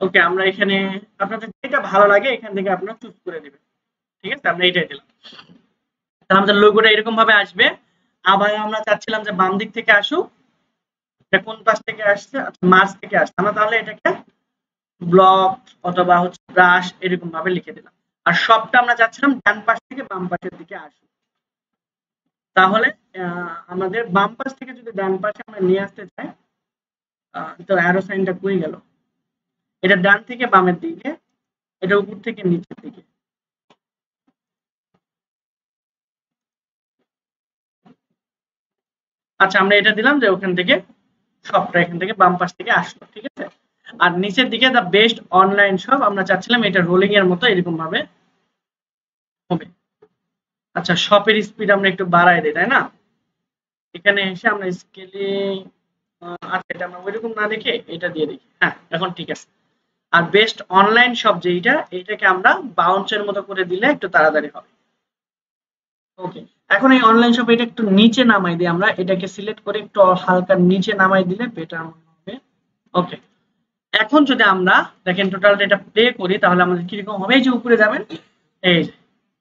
ওকে, আমরা এখানে আপনাদের যেটা ভালো লাগে এখান থেকে আপনারা চুজ করে দিবেন। ঠিক আছে, আমরা এইটাই দিলাম। তাহলে আমাদের লোগোটা এরকম ভাবে আসবে। আবার আমরা চাচ্ছিলাম যে বাম দিক থেকে আসুক, এটা কোন পাশ থেকে আসছে? আচ্ছা মার্জ থেকে আসছে। আমরা তাহলে এটাকে ব্লক অথবা হচ্ছে ব্রাশ এরকম ভাবে লিখে দিলাম। আর সবটা আমরা চাচ্ছিলাম ডান পাশ থেকে বাম পাশের দিকে আসুক। তাহলে আমাদের বাম পাশ থেকে যদি ডান পাশে আমরা নিয়ে আসতে চাই, তো অ্যারো সাইনটা কই গেল? এটা ডান থেকে বামের দিকে, এটা উপর থেকে নিচের দিকে। আচ্ছা আমরা এটা দিলাম যে ওখান থেকে সবটা এখান থেকে বাম পাশ থেকে আসলো। ঠিক আছে, আর নিচের দিকে দা বেস্ট অনলাইন শপ আমরা চাচ্ছিলাম এটা রোলিং এর মতো এরকম ভাবে হবে। আচ্ছা শপের স্পিড আমরা একটু বাড়াই দিই তাই না? এখানে এসে আমরা স্কেলিং, আচ্ছা এটা আমরা ওইরকম না দেখে এটা দিয়ে দেখি। হ্যাঁ এখন ঠিক আছে। আর বেস্ট অনলাইন শপ যেইটা, এইটাকে আমরা বাউন্সের মতো করে দিলে একটু তাড়াতাড়ি হবে। ওকে, এখন এই অনলাইন শপ এটা একটু নিচে নামাই দিই, আমরা এটাকে সিলেক্ট করে একটু হালকা নিচে নামাই দিলে বেটার হবে। ওকে, এখন যদি আমরা দেখেন টোটাল ডেটা প্লে করি তাহলে আমাদের কিরকম হবে, এই যে উপরে যাবেন এই যে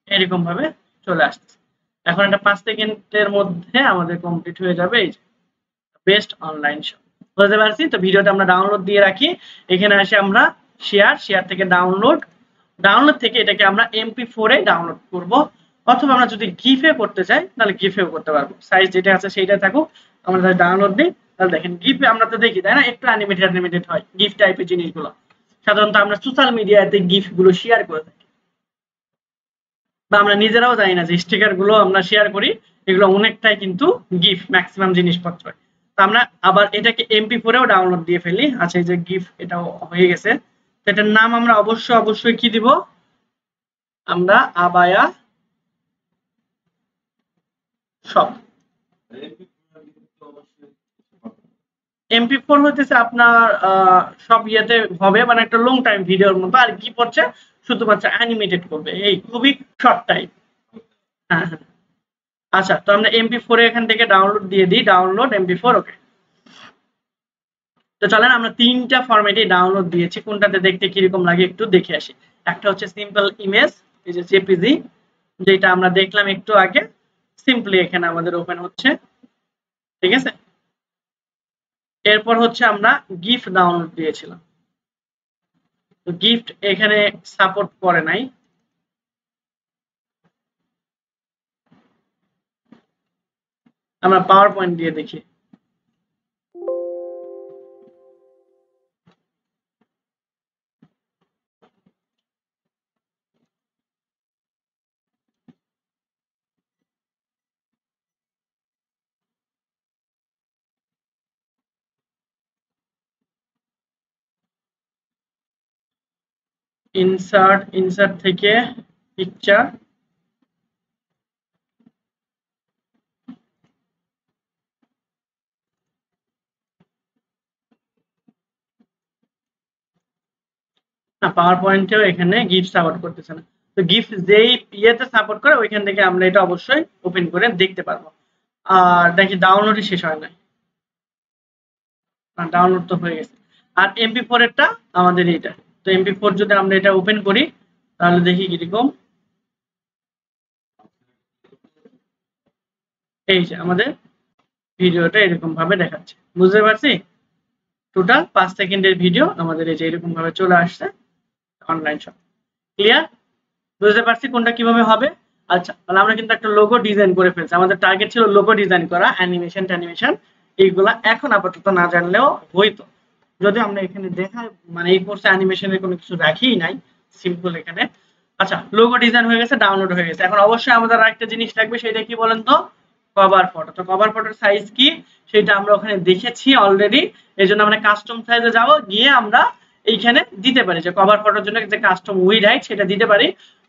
এরকম ভাবে চলে আসছে। এখন এটা 5 সেকেন্ডের মধ্যে আমাদের কমপ্লিট হয়ে যাবে। এই যে বেস্ট অনলাইন শপ, বুঝতে পারছি। তো ভিডিওটা আমরা ডাউনলোড দিয়ে রাখি, এখানে এসে আমরা শেয়ার থেকে ডাউনলোড থেকে এটাকে আমরা MP4 এ ডাউনলোড করব, অথবা আমরা যদি গিফে করতে চাই তাহলে গিফেও করতে পারবো। সাইজ যেটা আছে সেইটাই থাকুক, আমরা যদি ডাউনলোড দিই তাহলে দেখেন গিফে আমরা তো দেখি তাই না, একটু অ্যানিমেটেড হয় গিফ টাইপের জিনিসগুলো। সাধারণত আমরা সোশ্যাল মিডিয়াতে গিফট গুলো শেয়ার করে থাকি, বা আমরা নিজেরাও জানি না যে স্টিকার গুলো আমরা শেয়ার করি এগুলো অনেকটাই কিন্তু গিফট ম্যাক্সিমাম জিনিসপত্র। তো আমরা আবার এটাকে MP4 এও ডাউনলোড দিয়ে ফেলি। আচ্ছা, এই যে গিফট এটাও হয়ে গেছে। তো এটার নাম আমরা অবশ্যই কি দিব, আমরা আবায়া শপ। MP4 হইতেছে আপনার সব ইয়েতে হবে, মানে একটা লং টাইম ভিডিওর মতো, আর কি পড়ছে শুধুমাত্র অ্যানিমেটেড করবে, এই খুবই শর্ট টাইম। হ্যাঁ হ্যাঁ, আচ্ছা, তো আমরা MP4 এখান থেকে ডাউনলোড দিয়ে দিই, ডাউনলোড MP4। ওকে, তো চলেন আমরা তিনটা ফরম্যাটে ডাউনলোড দিয়েছি, কোনটাতে দেখতে কিরকম লাগে একটু দেখে আসি। একটা হচ্ছে সিম্পল ইমেজ, এই যে জেপিজি, যেটা আমরা দেখলাম একটু আগে, সিম্পলি এখানে আমাদের ওপেন হচ্ছে, ঠিক আছে। এরপর হচ্ছে আমরা গিফট ডাউনলোড দিয়েছিলাম, তো গিফট এখানে সাপোর্ট করে নাই। আমরা পাওয়ার পয়েন্ট দিয়ে দেখি। ইনসার্ট থেকে পিকচার, না পাওয়ার পয়েন্টেও এখানে গিফট সাপোর্ট করতেছে না। তো গিফট যেই ইয়েতে সাপোর্ট করে ওইখান থেকে আমরা এটা অবশ্যই ওপেন করে দেখতে পারবো। আর দেখি ডাউনলোডই শেষ হয় না, ডাউনলোড তো হয়ে গেছে। আর MP4 এরটা আমাদের এইটা, তো MP4 যদি আমরা এটা ওপেন করি তাহলে দেখি কিরকম, এই যে আমাদের ভিডিওটা এরকম ভাবে দেখাচ্ছে, বুঝতে পারছি। টোটাল 5 সেকেন্ডের ভিডিও আমাদের এই যে এরকম ভাবে চলে আসছে অনলাইন শপ। ক্লিয়ার, বুঝতে পারছি কোনটা কিভাবে হবে। আচ্ছা, তাহলে আমরা কিন্তু একটা লোগো ডিজাইন করে ফেলছি, আমাদের টার্গেট ছিল লোগো ডিজাইন করা, অ্যানিমেশন এইগুলা এখন আপাতত না জানলেও হইতো, যদি আমরা এখানে দেখা মানে এই কোর্সে অ্যানিমেশনের কোনো কিছু রাখিই নাই, সিম্পল এখানে। আচ্ছা, লোগো ডিজাইন হয়ে গেছে, ডাউনলোড হয়ে গেছে। এখন অবশ্যই আমাদের আরেকটা জিনিস লাগবে, সেটা কি বলেন তো, কভার ফটো। তো কভার ফটোর সাইজ কি সেটা আমরা ওখানে দেখেছি অলরেডি, এজন্য আমরা কাস্টম সাইজে যাব, গিয়ে আমরা এইখানে দিতে পারি যে কভার ফটোর জন্য যে কাস্টম উইড হাইট সেটা দিতে পারি,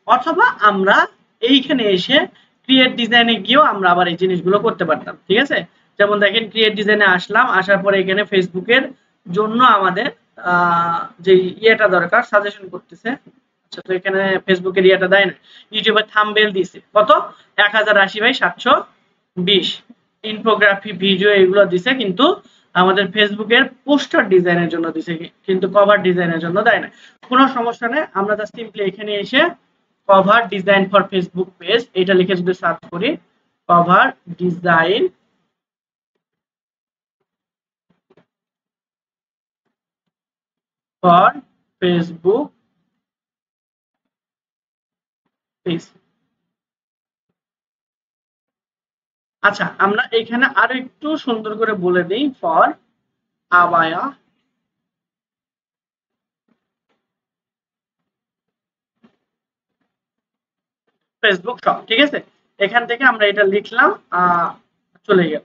অথবা আমরা এইখানে এসে ক্রিয়েট ডিজাইনে গিয়েও আমরা আবার এই জিনিসগুলো করতে পারতাম, ঠিক আছে। যেমন দেখেন ক্রিয়েট ডিজাইনে আসলাম, আসার পরে এখানে ফেসবুকের জন্য আমাদের যে ইয়েটা দরকার সাজেশন করতেছে। আচ্ছা, তো এখানে ফেসবুকের ইয়েটা দেয় না, ইউটিউবের থাম্বনেল দিছে কত 1080x720, ইনফোগ্রাফি ভিডিও এগুলো দিছে, কিন্তু আমাদের ফেসবুকের পোস্টার ডিজাইনের জন্য দিছে, কিন্তু কভার ডিজাইনের জন্য দেয় না। কোনো সমস্যা নেই, আমরা জাস্ট সিম্পলি এখানে এসে cover design for Facebook page এটা লিখে যদি সার্চ করি, cover design for Facebook page. আচ্ছা, আমরা এখানে আরো একটু সুন্দর করে বলে দিই, ফর আবায়া ফেসবুক শপ, ঠিক আছে। এখান থেকে আমরা এটা লিখলাম, চলে গেল।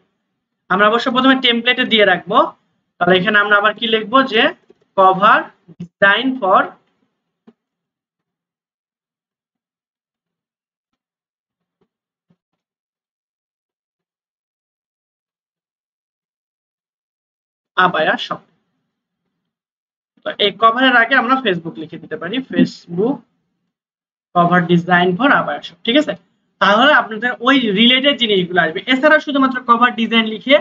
আমরা অবশ্য প্রথমে টেমপ্লেটে দিয়ে রাখবো, তাহলে এখানে আমরা আবার কি লিখবো যে cover design for abaya shop. তো এই কভারের আগে আমরা ফেসবুক লিখে দিতে পারি, Facebook cover design for abaya shop, ঠিক আছে। তাহলে আপনাদের ওই রিলেটেড জিনিসগুলো আসবে, এছাড়া শুধুমাত্র কভার ডিজাইন লিখে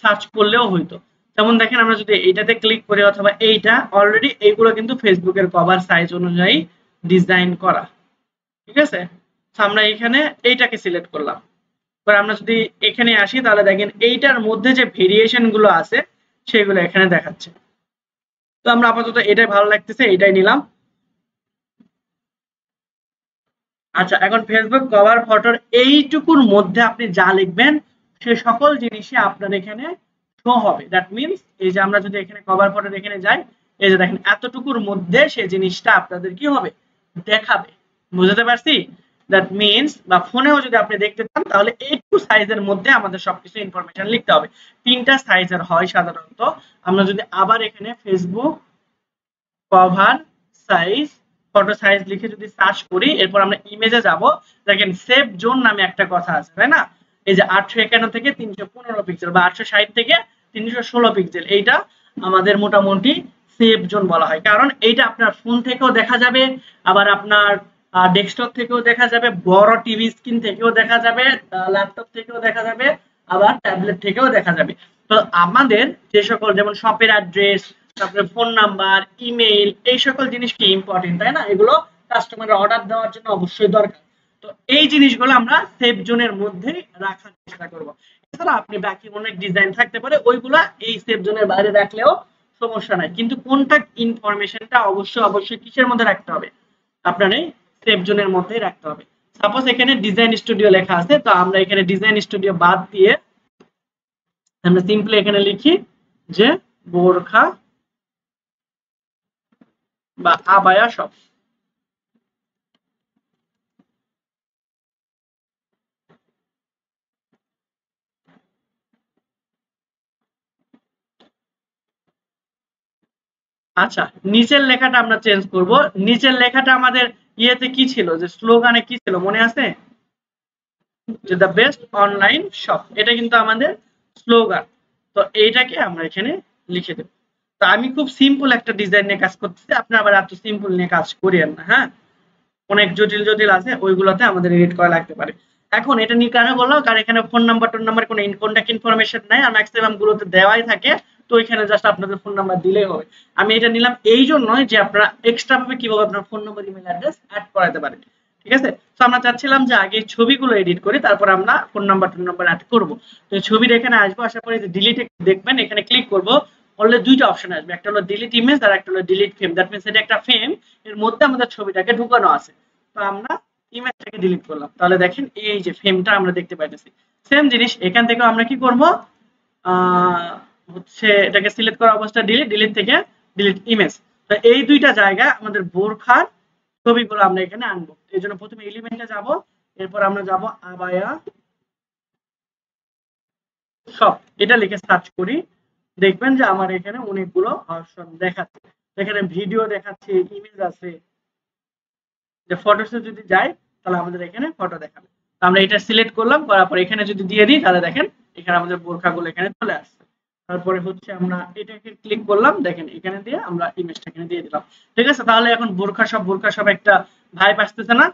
সার্চ করলেও হইতো। যেমন দেখেন আমরা যদি এইটাতে ক্লিক করি অথবা এইটা, অলরেডি এইগুলো কিন্তু ফেসবুকের কভার সাইজ অনুযায়ী ডিজাইন করা। ঠিক আছে, তো আমরা এখানে এইটাকে সিলেক্ট করলাম। এবার আমরা যদি এখানে আসি তাহলে দেখেন এইটার মধ্যে যে ভেরিয়েশন গুলো আছে সেগুলো এখানে দেখাচ্ছে। তো আমরা আপাতত এটাই ভালো লাগতেছে, এটাই নিলাম। আচ্ছা, এখন ফেসবুক কভার ফটোর এইটুকুর মধ্যে আপনি যা লিখবেন সে সকল জিনিসই আপনার এখানে শো হবে। দ্যাট মিনস এই যে আমরা যদি এখানে কভার ফটোর এখানে যাই, এই যে দেখেন এতটুকুর মধ্যে সে জিনিসটা আপনাদের কি হবে, দেখাবে। বুঝতে পারছি? দ্যাট মিনস বা ফোনেও যদি আপনি দেখতে চান তাহলে এইটুকু সাইজের মধ্যে আমাদের সবকিছু ইনফরমেশন লিখতে হবে। 3টা সাইজের হয় সাধারণত। আমরা যদি আবার এখানে Facebook cover size photo size লিখে যদি সার্চ করি, এরপর আমরা ইমেজে যাব, দেখেন সেভ জোন নামে একটা কথা আছে, তাই না? এই যে 851 থেকে 315 পিক্সেল বা 860 থেকে 316 পিক্সেল, এইটা আমাদের মোটামুটি সেভ জোন বলা হয়। কারণ এইটা আপনার ফোন থেকেও দেখা যাবে, আবার আপনার ডেস্কটপ থেকেও দেখা যাবে, বড় টিভি স্ক্রিন থেকেও দেখা যাবে, ল্যাপটপ থেকেও দেখা যাবে, আবার ট্যাবলেট থেকেও দেখা যাবে। তো আমাদের যে সকল যেমন শপের অ্যাড্রেস, তারপরে ফোন নাম্বার, ইমেইল, এই সকল জিনিস কি ইম্পর্টেন্ট, তাই না? এগুলো কাস্টমারের অর্ডার দেওয়ার জন্য অবশ্যই দরকার। তো এই জিনিসগুলো আমরা সেভ জোনের মধ্যে রাখার চেষ্টা করব। এছাড়া আপনি বাকি অনেক ডিজাইন থাকতে পারে, ওইগুলা এই সেভ জোনের বাইরে রাখলেও সমস্যা নাই। কিন্তু কন্টাক্ট ইনফরমেশনটা অবশ্যই কিসের মধ্যে রাখতে হবে, আপনার এই সেভ জোনের মধ্যেই রাখতে হবে। সাপোজ এখানে ডিজাইন স্টুডিও লেখা আছে, তো আমরা এখানে ডিজাইন স্টুডিও বাদ দিয়ে আমরা সিম্পলি এখানে লিখি যে বোরখা বা আবায়া শপ। আচ্ছা, নিচের লেখাটা আমরা চেঞ্জ করব। নিচের লেখাটা আমাদের ইয়েতে কি ছিল, যে স্লোগানে কি ছিল মনে আছে, যে দ্য বেস্ট অনলাইন শপ, এটা কিন্তু আমাদের স্লোগান। তো এইটাকে আমরা এখানে লিখে দেব। তো আমি খুব সিম্পল একটা ডিজাইন নিয়ে কাজ করতেছি, আপনি আবার এত সিম্পল নিয়ে কাজ করিয়েন না, হ্যাঁ? অনেক জটিল জটিল আছে, ওইগুলোতে আমাদের এডিট করা লাগতে পারে। এখন এটা নিয়ে কেন বললাম, কারণ এখানে ফোন নাম্বার টোন নাম্বার কোনো কন্টাক্ট ইনফরমেশন নাই, আর ম্যাক্সিমাম গুলোতে দেওয়াই থাকে। তো এখানে জাস্ট আপনাদের ফোন নাম্বার দিলেই হবে। আমি এটা নিলাম এই জন্যই যে আপনারা এক্সট্রা ভাবে কিভাবে আপনার phone number, email address add করাতে পারেন। ঠিক আছে, তো আমরা চাচ্ছিলাম যে আগে ছবিগুলো এডিট করি, তারপর আমরা phone number tone number add করব। তো ছবির এখানে আসবো, আসার পরে ডিলিটে দেখবেন, এখানে ক্লিক করব, অলরেডি দুইটা অপশন আসবে, একটা হলো ডিলিট ইমেজ আর একটা হলো ডিলিট ফ্রেম। দ্যাট মিন্স এটা একটা ফ্রেম, এর মধ্যে আমাদের ছবিটাকে ঢুকানো আছে। তো আমরা ইমেজটাকে ডিলিট করলাম, তাহলে দেখেন এই যে ফ্রেমটা আমরা দেখতে পাইতেছি। সেম জিনিস এখান থেকে আমরা কি করব, হচ্ছে এটাকে সিলেক্ট করা অবস্থা ডিলিট, ডিলিট থেকে ডিলিট ইমেজ। তো এই দুইটা জায়গায় আমাদের বোরখার ছবিগুলো আমরা এখানে আনবো। এই জন্য প্রথমে এলিমেন্টে যাব, এরপর আমরা যাব আবায়া শপ, এটা লিখে সার্চ করি, দেখবেন যে আমার এখানে অনেকগুলো অপশন দেখাচ্ছে। এখানে ভিডিও দেখাচ্ছে, ইমেজ আছে, যে ফটোসে যদি যাই তাহলে আমাদের এখানে ফটো দেখাবে। আমরা এটা সিলেক্ট করলাম, করার পর এখানে যদি দিয়ে দিই তাহলে দেখেন এখানে আমাদের বোরখাগুলো এখানে চলে আসছে। তারপরে হচ্ছে আমরা এটাকে ক্লিক করলাম, দেখেন এখানে দিয়ে আমরা ইমেজটা এখানে দিয়ে দিলাম। ঠিক আছে, তাহলে এখন বোরখা সব একটা ভাইব আসতেছে না?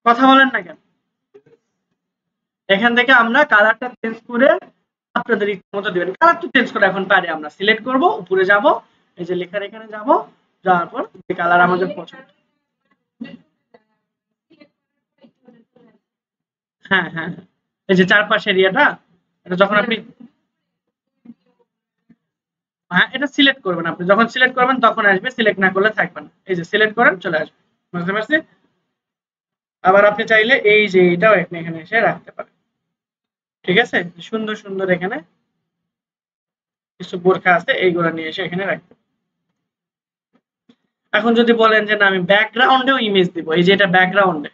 কথা বলেন না কেন? এখান থেকে আমরা কালারটা চেঞ্জ করে আপনাদের ইচ্ছা মতো দিবেন। কালার তো চেঞ্জ করে এখন পারি, আমরা সিলেক্ট করব, উপরে যাব, এই যে লেখার এখানে যাব, যাওয়ার পর যে কালার আমাদের পছন্দ। হ্যাঁ হ্যাঁ, এই যে চারপাশে এরিয়াটা, এটা যখন আপনি, হ্যাঁ এটা সিলেক্ট করবেন, আপনি যখন সিলেক্ট করবেন তখন আসবে, সিলেক্ট না করলে থাকবে না। এই যে সিলেক্ট করেন চলে আসবে, বুঝতে পারছি? আবার আপনি চাইলে এই যে এটাও এখানে এসে রাখতে পারেন। ঠিক আছে, সুন্দর সুন্দর এখানে কিছু বোরখা আছে, এইগুলো নিয়ে এসে এখানে রাখতে। এখন যদি বলেন যে না আমি ব্যাকগ্রাউন্ডেও ইমেজ দিব, এই যে এটা ব্যাকগ্রাউন্ডে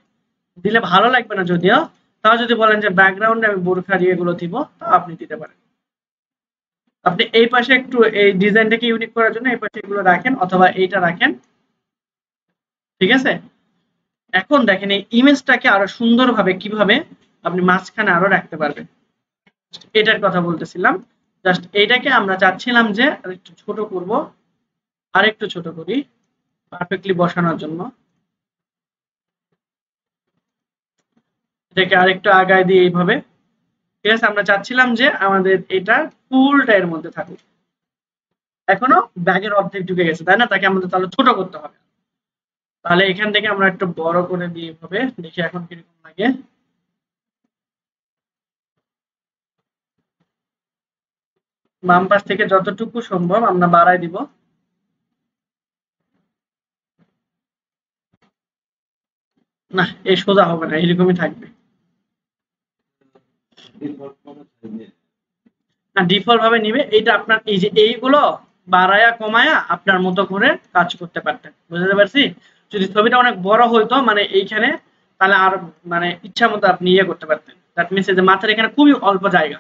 দিলে ভালো লাগবে না যদিও, তাও যদি বলেন যে ব্যাকগ্রাউন্ডে আমি বোরখা দিয়ে এগুলো দিব, তা আপনি দিতে পারেন। আপনি এই পাশে একটু এই ডিজাইনটাকে ইউনিক করার জন্য এই পাশে এগুলো রাখেন, অথবা এইটা রাখেন। ঠিক আছে, এখন দেখেন এই ইমেজটাকে আরো সুন্দরভাবে কিভাবে আপনি মাঝখানে আরো রাখতে পারবেন, এটার কথা বলতেছিলাম। জাস্ট এইটাকে আমরা চাচ্ছিলাম যে আরেকটু ছোট করব, আরেকটু ছোট করি পারফেক্টলি বসানোর জন্য। এটাকে আরেকটু আগায় দিয়ে এইভাবে ঠিক আছে, আমরা চাচ্ছিলাম যে আমাদের এটা ফুলটা এর মধ্যে থাকুক। এখনো ব্যাগের অর্ধেক ঢুকে গেছে, তাই না? তাকে আমাদের তাহলে ছোট করতে হবে। তাহলে এখান থেকে আমরা একটু বড় করে দিয়ে হবে, দেখি এখন কিরকম লাগে। বাম পাশ থেকে যতটুকু সম্ভব আমরা বাড়াই দিব। না, এই সোজা হবে না, এরকমই থাকবে। না, ডিফল্ট ভাবে নিবে। এটা আপনার এই যে এইগুলো বাড়ায়া কমায়া আপনার মতো করে কাজ করতে পারতেন, বুঝতে পারছি? যদি ছবিটা অনেক বড় হইতো মানে এইখানে, তাহলে আর মানে ইচ্ছা মতো আপনি ইয়ে করতে পারতেন। দ্যাট মিনস যে মাথার এখানে খুবই অল্প জায়গা,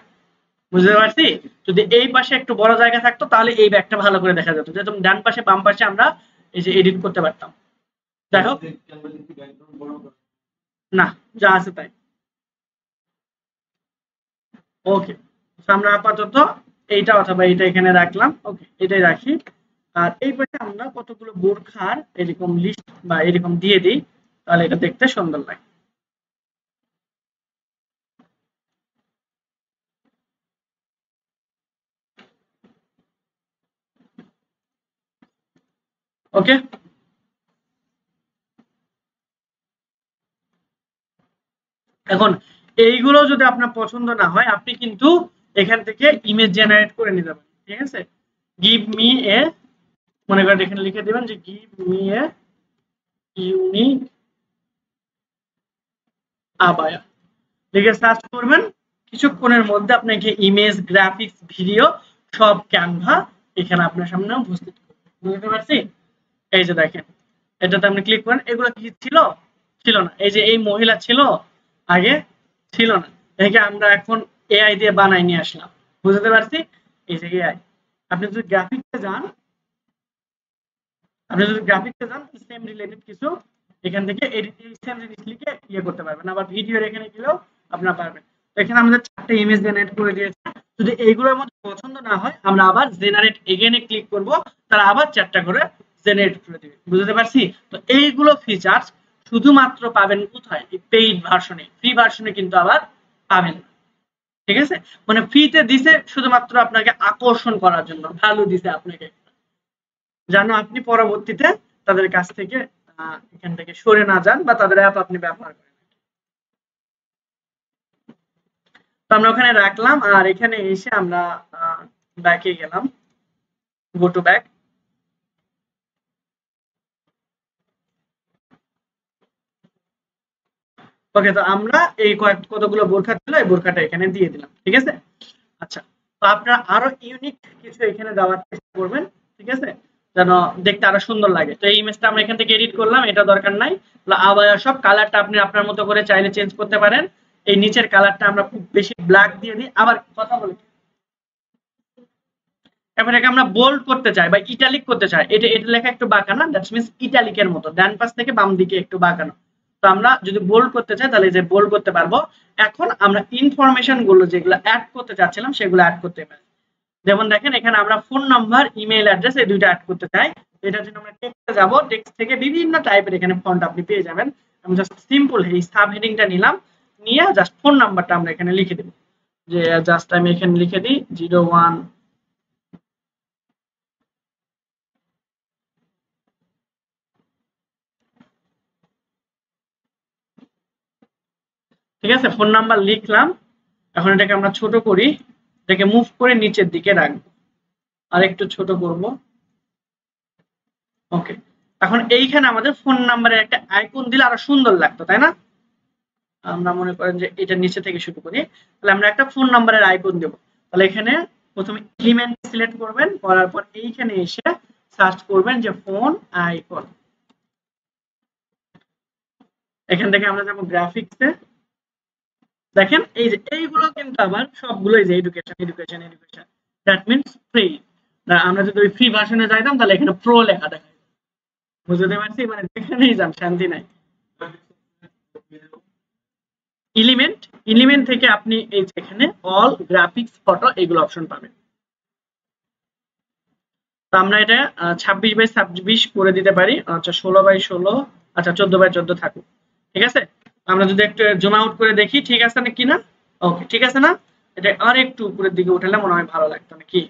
বুঝতে পারছি? যদি এই পাশে একটু বড় জায়গা থাকতো তাহলে এই ব্যাগটা ভালো করে দেখা যেত, যেহেতু ডান পাশে বাম পাশে আমরা এই যে এডিট করতে পারতাম। যাই হোক, না, যা আছে তাই। ওকে, আমরা আপাতত এইটা অথবা এইটা এখানে রাখলাম। ওকে, এটাই রাখি। আর এই পাশে আমরা কতগুলো বোরখার এরকম লিস্ট বা এরকম দিয়ে দিই, তাহলে এটা দেখতে সুন্দর লাগে। ওকে, এখন এইগুলো যদি আপনার পছন্দ না হয় আপনি কিন্তু এখান থেকে ইমেজ জেনারেট করে নিতে পারেন। ঠিক আছে, গিভ মি এ, মনে করেন এখানে লিখে দিবেন যে give me a unique abaya, লিখে সার্চ করবেন। কিছুক্ষণের মধ্যে আপনাকে ইমেজ, গ্রাফিক্স, ভিডিও সব ক্যানভা এখানে আপনার সামনে উপস্থিত করবে। বুঝতে পারছি? এই যে দেখেন, এটাতে আপনি ক্লিক করেন। এগুলো কি ছিল? ছিল না। এই যে এই মহিলা ছিল আগে, ছিল না। একে আমরা এখন এআই দিয়ে বানাই নিয়ে আসলাম। বুঝতে পারছি? এই যে এআই। আপনি যদি গ্রাফিক্সে যান, সেম রিলেটেড কিছু এখান থেকে এডিট সেম জিনিস লিখে ইয়ে করতে পারবেন। আবার ভিডিওর এখানে গেলেও আপনারা পারবেন। তো এখানে আমাদের 4টা ইমেজ জেনারেট করে দিয়েছে। যদি এইগুলোর মধ্যে পছন্দ না হয় আমরা আবার জেনারেট এগেইনে ক্লিক করব, তারা আবার 4টা করে জেনারেট করে দিবে। বুঝতে পারছি? তো এইগুলো ফিচার্স শুধুমাত্র পাবেন কোথায়? এই পেইড ভার্সনে। ফ্রি ভার্সনে কিন্তু আবার পাবেন না। ঠিক আছে, মানে ফ্রিতে দিছে শুধুমাত্র আপনাকে আকর্ষণ করার জন্য, ভ্যালু দিছে আপনাকে, যেন আপনি পরবর্তীতে তাদের কাছ থেকে এখান থেকে সরে না যান বা তাদের অ্যাপ আপনি ব্যবহার করেন। তো আমরা ওখানে রাখলাম। আর এখানে এসে আমরা ব্যাকে গেলাম, গো টু ব্যাক। ওকে, তো আমরা এই কতগুলো বোরখা ছিল এই বোরখাটা এখানে দিয়ে দিলাম। ঠিক আছে, আচ্ছা, তো আপনারা আরো ইউনিক কিছু এখানে দেওয়ার চেষ্টা করবেন। ঠিক আছে, যেন দেখতে আরো সুন্দর লাগে। তো এই ইমেজটা আমরা এখান থেকে এডিট করলাম, এটা দরকার নাই। আবায়া সব কালারটা আপনি আপনার মতো করে চাইলে চেঞ্জ করতে পারেন। এই নিচের কালারটা আমরা খুব বেশি ব্ল্যাক দিয়ে দিই। আবার কথা বলি, এবার এটাকে আমরা বোল্ড করতে চাই বা ইটালিক করতে চাই, এটা লেখা একটু বাঁকানো, দ্যাটস মিন্স ইটালিকের মতো, ডান পাশ থেকে বাম দিকে একটু বাঁকানো। তো আমরা যদি বোল্ড করতে চাই তাহলে যে বোল্ড করতে পারবো। এখন আমরা ইনফরমেশন গুলো যেগুলো অ্যাড করতে চাচ্ছিলাম সেগুলো অ্যাড করতে পারি। যেমন দেখেন এখানে আমরা ফোন নাম্বার, ইমেইল অ্যাড্রেস এই দুইটা অ্যাড করতে চাই। এটার জন্য আমরা টেক্সটে যাব, টেক্সট থেকে বিভিন্ন টাইপের এখানে ফন্ট আপনি পেয়ে যাবেন। আমি জাস্ট সিম্পল এই সাব হেডিংটা নিলাম, নিয়ে জাস্ট ফোন নাম্বারটা আমরা এখানে লিখে দেব। যে জাস্ট আমি এখানে লিখে দিই 01। ঠিক আছে, ফোন নাম্বার লিখলাম। এখন এটাকে আমরা ছোট করি, এটাকে মুভ করে নিচের দিকে রাখবো, আর একটু ছোট করব। ওকে, এখন এইখানে আমাদের ফোন নাম্বারের একটা আইকন দিলে আরো সুন্দর লাগতো, তাই না? আমরা মনে করেন যে এটা নিচে থেকে শুরু করি, তাহলে আমরা একটা ফোন নাম্বারের আইকন দেব। তাহলে এখানে প্রথমে এলিমেন্ট সিলেক্ট করবেন, করার পর এইখানে এসে সার্চ করবেন যে ফোন আইকন। এখান থেকে আমরা যাব গ্রাফিক্সে। দেখেন এই যে এইগুলো কিন্তু আবার সবগুলো এই যে education education education, that means free. আমরা যদি ওই ফ্রি ভার্সনে যাইতাম তাহলে এখানে প্রো লেখা দেখায়। বুঝতে পারছি? মানে যেখানেই যান শান্তি নাই। এলিমেন্ট, এলিমেন্ট থেকে আপনি এই যে এখানে অল গ্রাফিক্স ফটো এগুলো অপশন পাবেন। তো আমরা এটা 26x26 করে দিতে পারি। আচ্ছা 16x16, আচ্ছা 14x14 থাকুক। ঠিক আছে, আমরা যদি একটু জুম আউট করে দেখি ঠিক আছে না কিনা। ওকে, ঠিক আছে না? এটা আর একটু উপরের দিকে উঠালে মনে হয় ভালো লাগতো নাকি?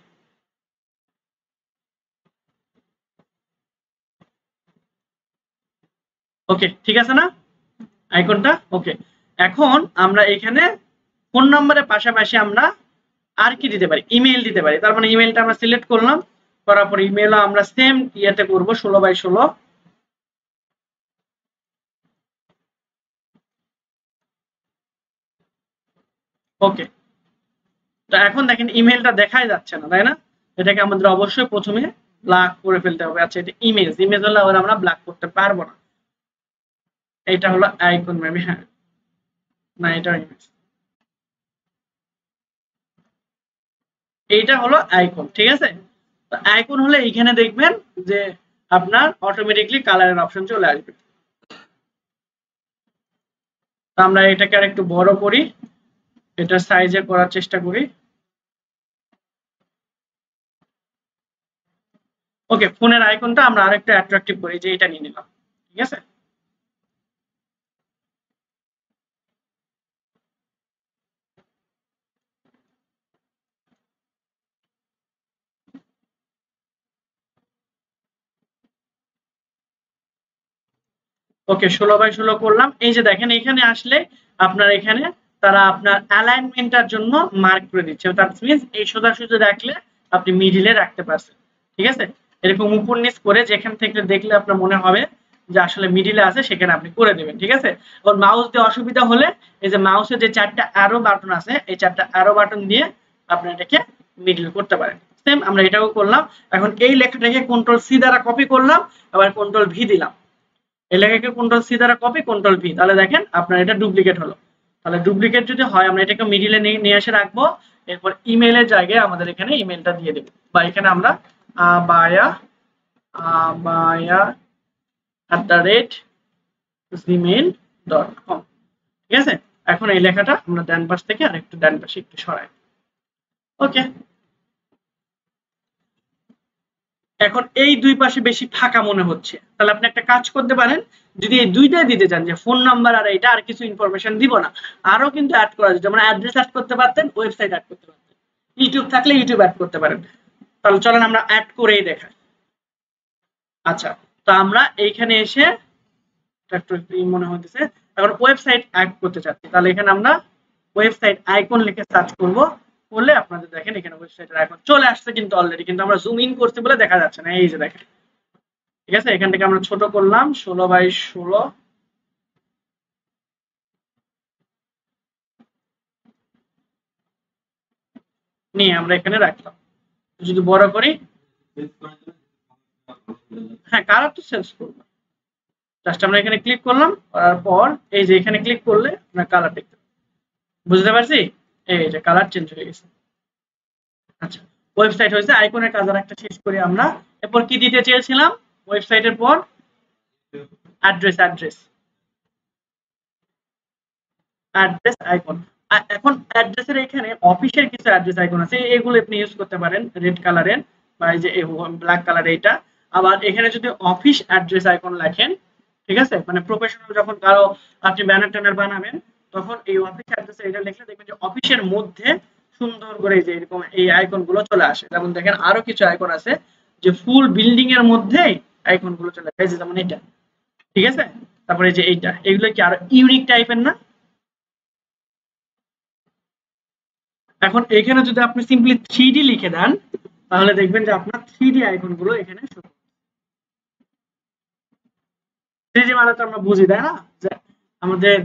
ওকে, ঠিক আছে না আইকনটা? ওকে, এখন আমরা এখানে ফোন নাম্বারের পাশাপাশি আমরা আর কি দিতে পারি, ইমেল দিতে পারি। তার মানে ইমেলটা আমরা সিলেক্ট করলাম, করার পর ইমেলও আমরা সেম ইয়েতে করব 16x16। ওকে, তো এখন দেখেন ইমেলটা দেখাই যাচ্ছে না, তাই না? এটাকে আমাদের অবশ্যই প্রথমে ব্লক করে ফেলতে হবে। আচ্ছা, এটা ইমেজ, ইমেজ হলে আবার আমরা ব্লক করতে পারবো না। এটা হলো আইকন মেবি, হ্যাঁ না এটা ইমেজ, এইটা হলো আইকন, ঠিক আছে? তো আইকন হলে এইখানে দেখবেন যে আপনার অটোমেটিকলি কালারের অপশন চলে আসবে। তো আমরা এটাকে আর একটু বড় করি, এটা সাইজে করার চেষ্টা করি। ওকে, ফোনের আইকনটা আমরা আরেকটু অ্যাট্রাকটিভ করি, যে এটা নিয়ে নিলাম, ঠিক আছে? ওকে, 16x16 করলাম। এই যে দেখেন এখানে আসলে আপনার এখানে তারা আপনার অ্যালাইনমেন্টটার জন্য মার্ক করে দিচ্ছে। দ্যাট মিন্স এই সোজাসুজি রাখলে আপনি মিডিলে রাখতে পারছেন, ঠিক আছে? এরকম উপর নিচ করে যেখান থেকে দেখলে আপনার মনে হবে যে আসলে মিডিলে আছে সেখানে আপনি করে দেবেন, ঠিক আছে? ওর মাউস দিয়ে অসুবিধা হলে এই যে মাউসের যে 4টা অ্যারো বাটন আছে, এই 4টা অ্যারো বাটন দিয়ে আপনি এটাকে মিডল করতে পারেন। সেম আমরা এটাও করলাম। এখন এই লেখাটাকে কন্ট্রোল সি দ্বারা কপি করলাম, আবার কন্ট্রোল ভি দিলাম। এই লেখাকে কন্ট্রোল সি দ্বারা কপি, কন্ট্রোল ভি, তাহলে দেখেন আপনার এটা ডুপ্লিকেট হলো। তাহলে ডুপ্লিকেট যদি হয় আমরা এটাকে মিডিলে নিয়ে এসে রাখবো। এরপর ইমেলের জায়গায় আমাদের এখানে ইমেলটা দিয়ে দেব, বা এখানে আমরা আবায়া আবায়া @gmail.com, ঠিক আছে? এখন এই লেখাটা আমরা ডান পাশ থেকে আরেকটু ডান পাশে একটু সরাই। ওকে, এখন এই দুই পাশে বেশি ফাঁকা মনে হচ্ছে, তাহলে আপনি একটা কাজ করতে পারেন, যদি এই দুইটাই দিতে চান যে ফোন নাম্বার আর এটা আর কিছু ইনফরমেশন দিব না, আরো কিন্তু অ্যাড করা যায়, যেমন অ্যাড্রেস অ্যাড করতে পারতেন, ওয়েবসাইট অ্যাড করতে পারতেন, ইউটিউব থাকলে ইউটিউব অ্যাড করতে পারেন। তাহলে চলেন আমরা অ্যাড করেই দেখাই। আচ্ছা, তো আমরা এইখানে এসে একটু মনে হইতেছে এখন ওয়েবসাইট অ্যাড করতে চাচ্ছি, তাহলে এখানে আমরা ওয়েবসাইট আইকন লিখে সার্চ করব, করলে আপনাদের দেখেন এখানে ওয়েবসাইটের আইকন চলে আসছে কিন্তু অলরেডি, কিন্তু আমরা জুম ইন করছি বলে দেখা যাচ্ছে না। এই যে দেখেন, ঠিক আছে? এখান থেকে আমরা ছোট করলাম 16x16, নিয়ে আমরা এখানে রাখলাম। যদি বড় করি, হ্যাঁ কালার তো চেঞ্জ করবো, জাস্ট আমরা এখানে ক্লিক করলাম, করার পর এই যে এখানে ক্লিক করলে আমরা কালার দেখতে, বুঝতে পারছি? এই যে কালার চেঞ্জ হয়ে গেছে। আচ্ছা, ওয়েবসাইট হয়েছে, আইকনের কাজ আর একটা শেষ করি আমরা। এরপর কি দিতে চেয়েছিলাম ওয়েবসাইটের পর? Address, address, address icon. এখন অ্যাড্রেসের এখানে অফিসের কিছু অ্যাড্রেস আইকন আছে, এগুলো আপনি ইউজ করতে পারেন রেড কালারের, বা এই যে ব্ল্যাক কালার এইটা। আবার এখানে যদি অফিস অ্যাড্রেস আইকন লেখেন, ঠিক আছে, মানে প্রফেশনাল যখন কারো আপনি ব্যানার ট্যানার বানাবেন, তখন এই অফিস অ্যাড্রেস এটা লিখলে দেখবেন যে অফিসের মধ্যে সুন্দর করে যে এরকম এই আইকন গুলো চলে আসে। যেমন দেখেন আরো কিছু আইকন আছে যে ফুল বিল্ডিং এর মধ্যে আইকন গুলো চলে আসে, যেমন এটা, ঠিক আছে? তারপরে যে এইটা, এগুলো কি আরো ইউনিক টাইপের না? এখন এখানে যদি আপনি সিম্পলি 3D লিখে দেন, তাহলে দেখবেন যে আপনার 3D আইকন গুলো এখানে শো করবে। 3D মানে তো আমরা বুঝি, তাই না? যে আমাদের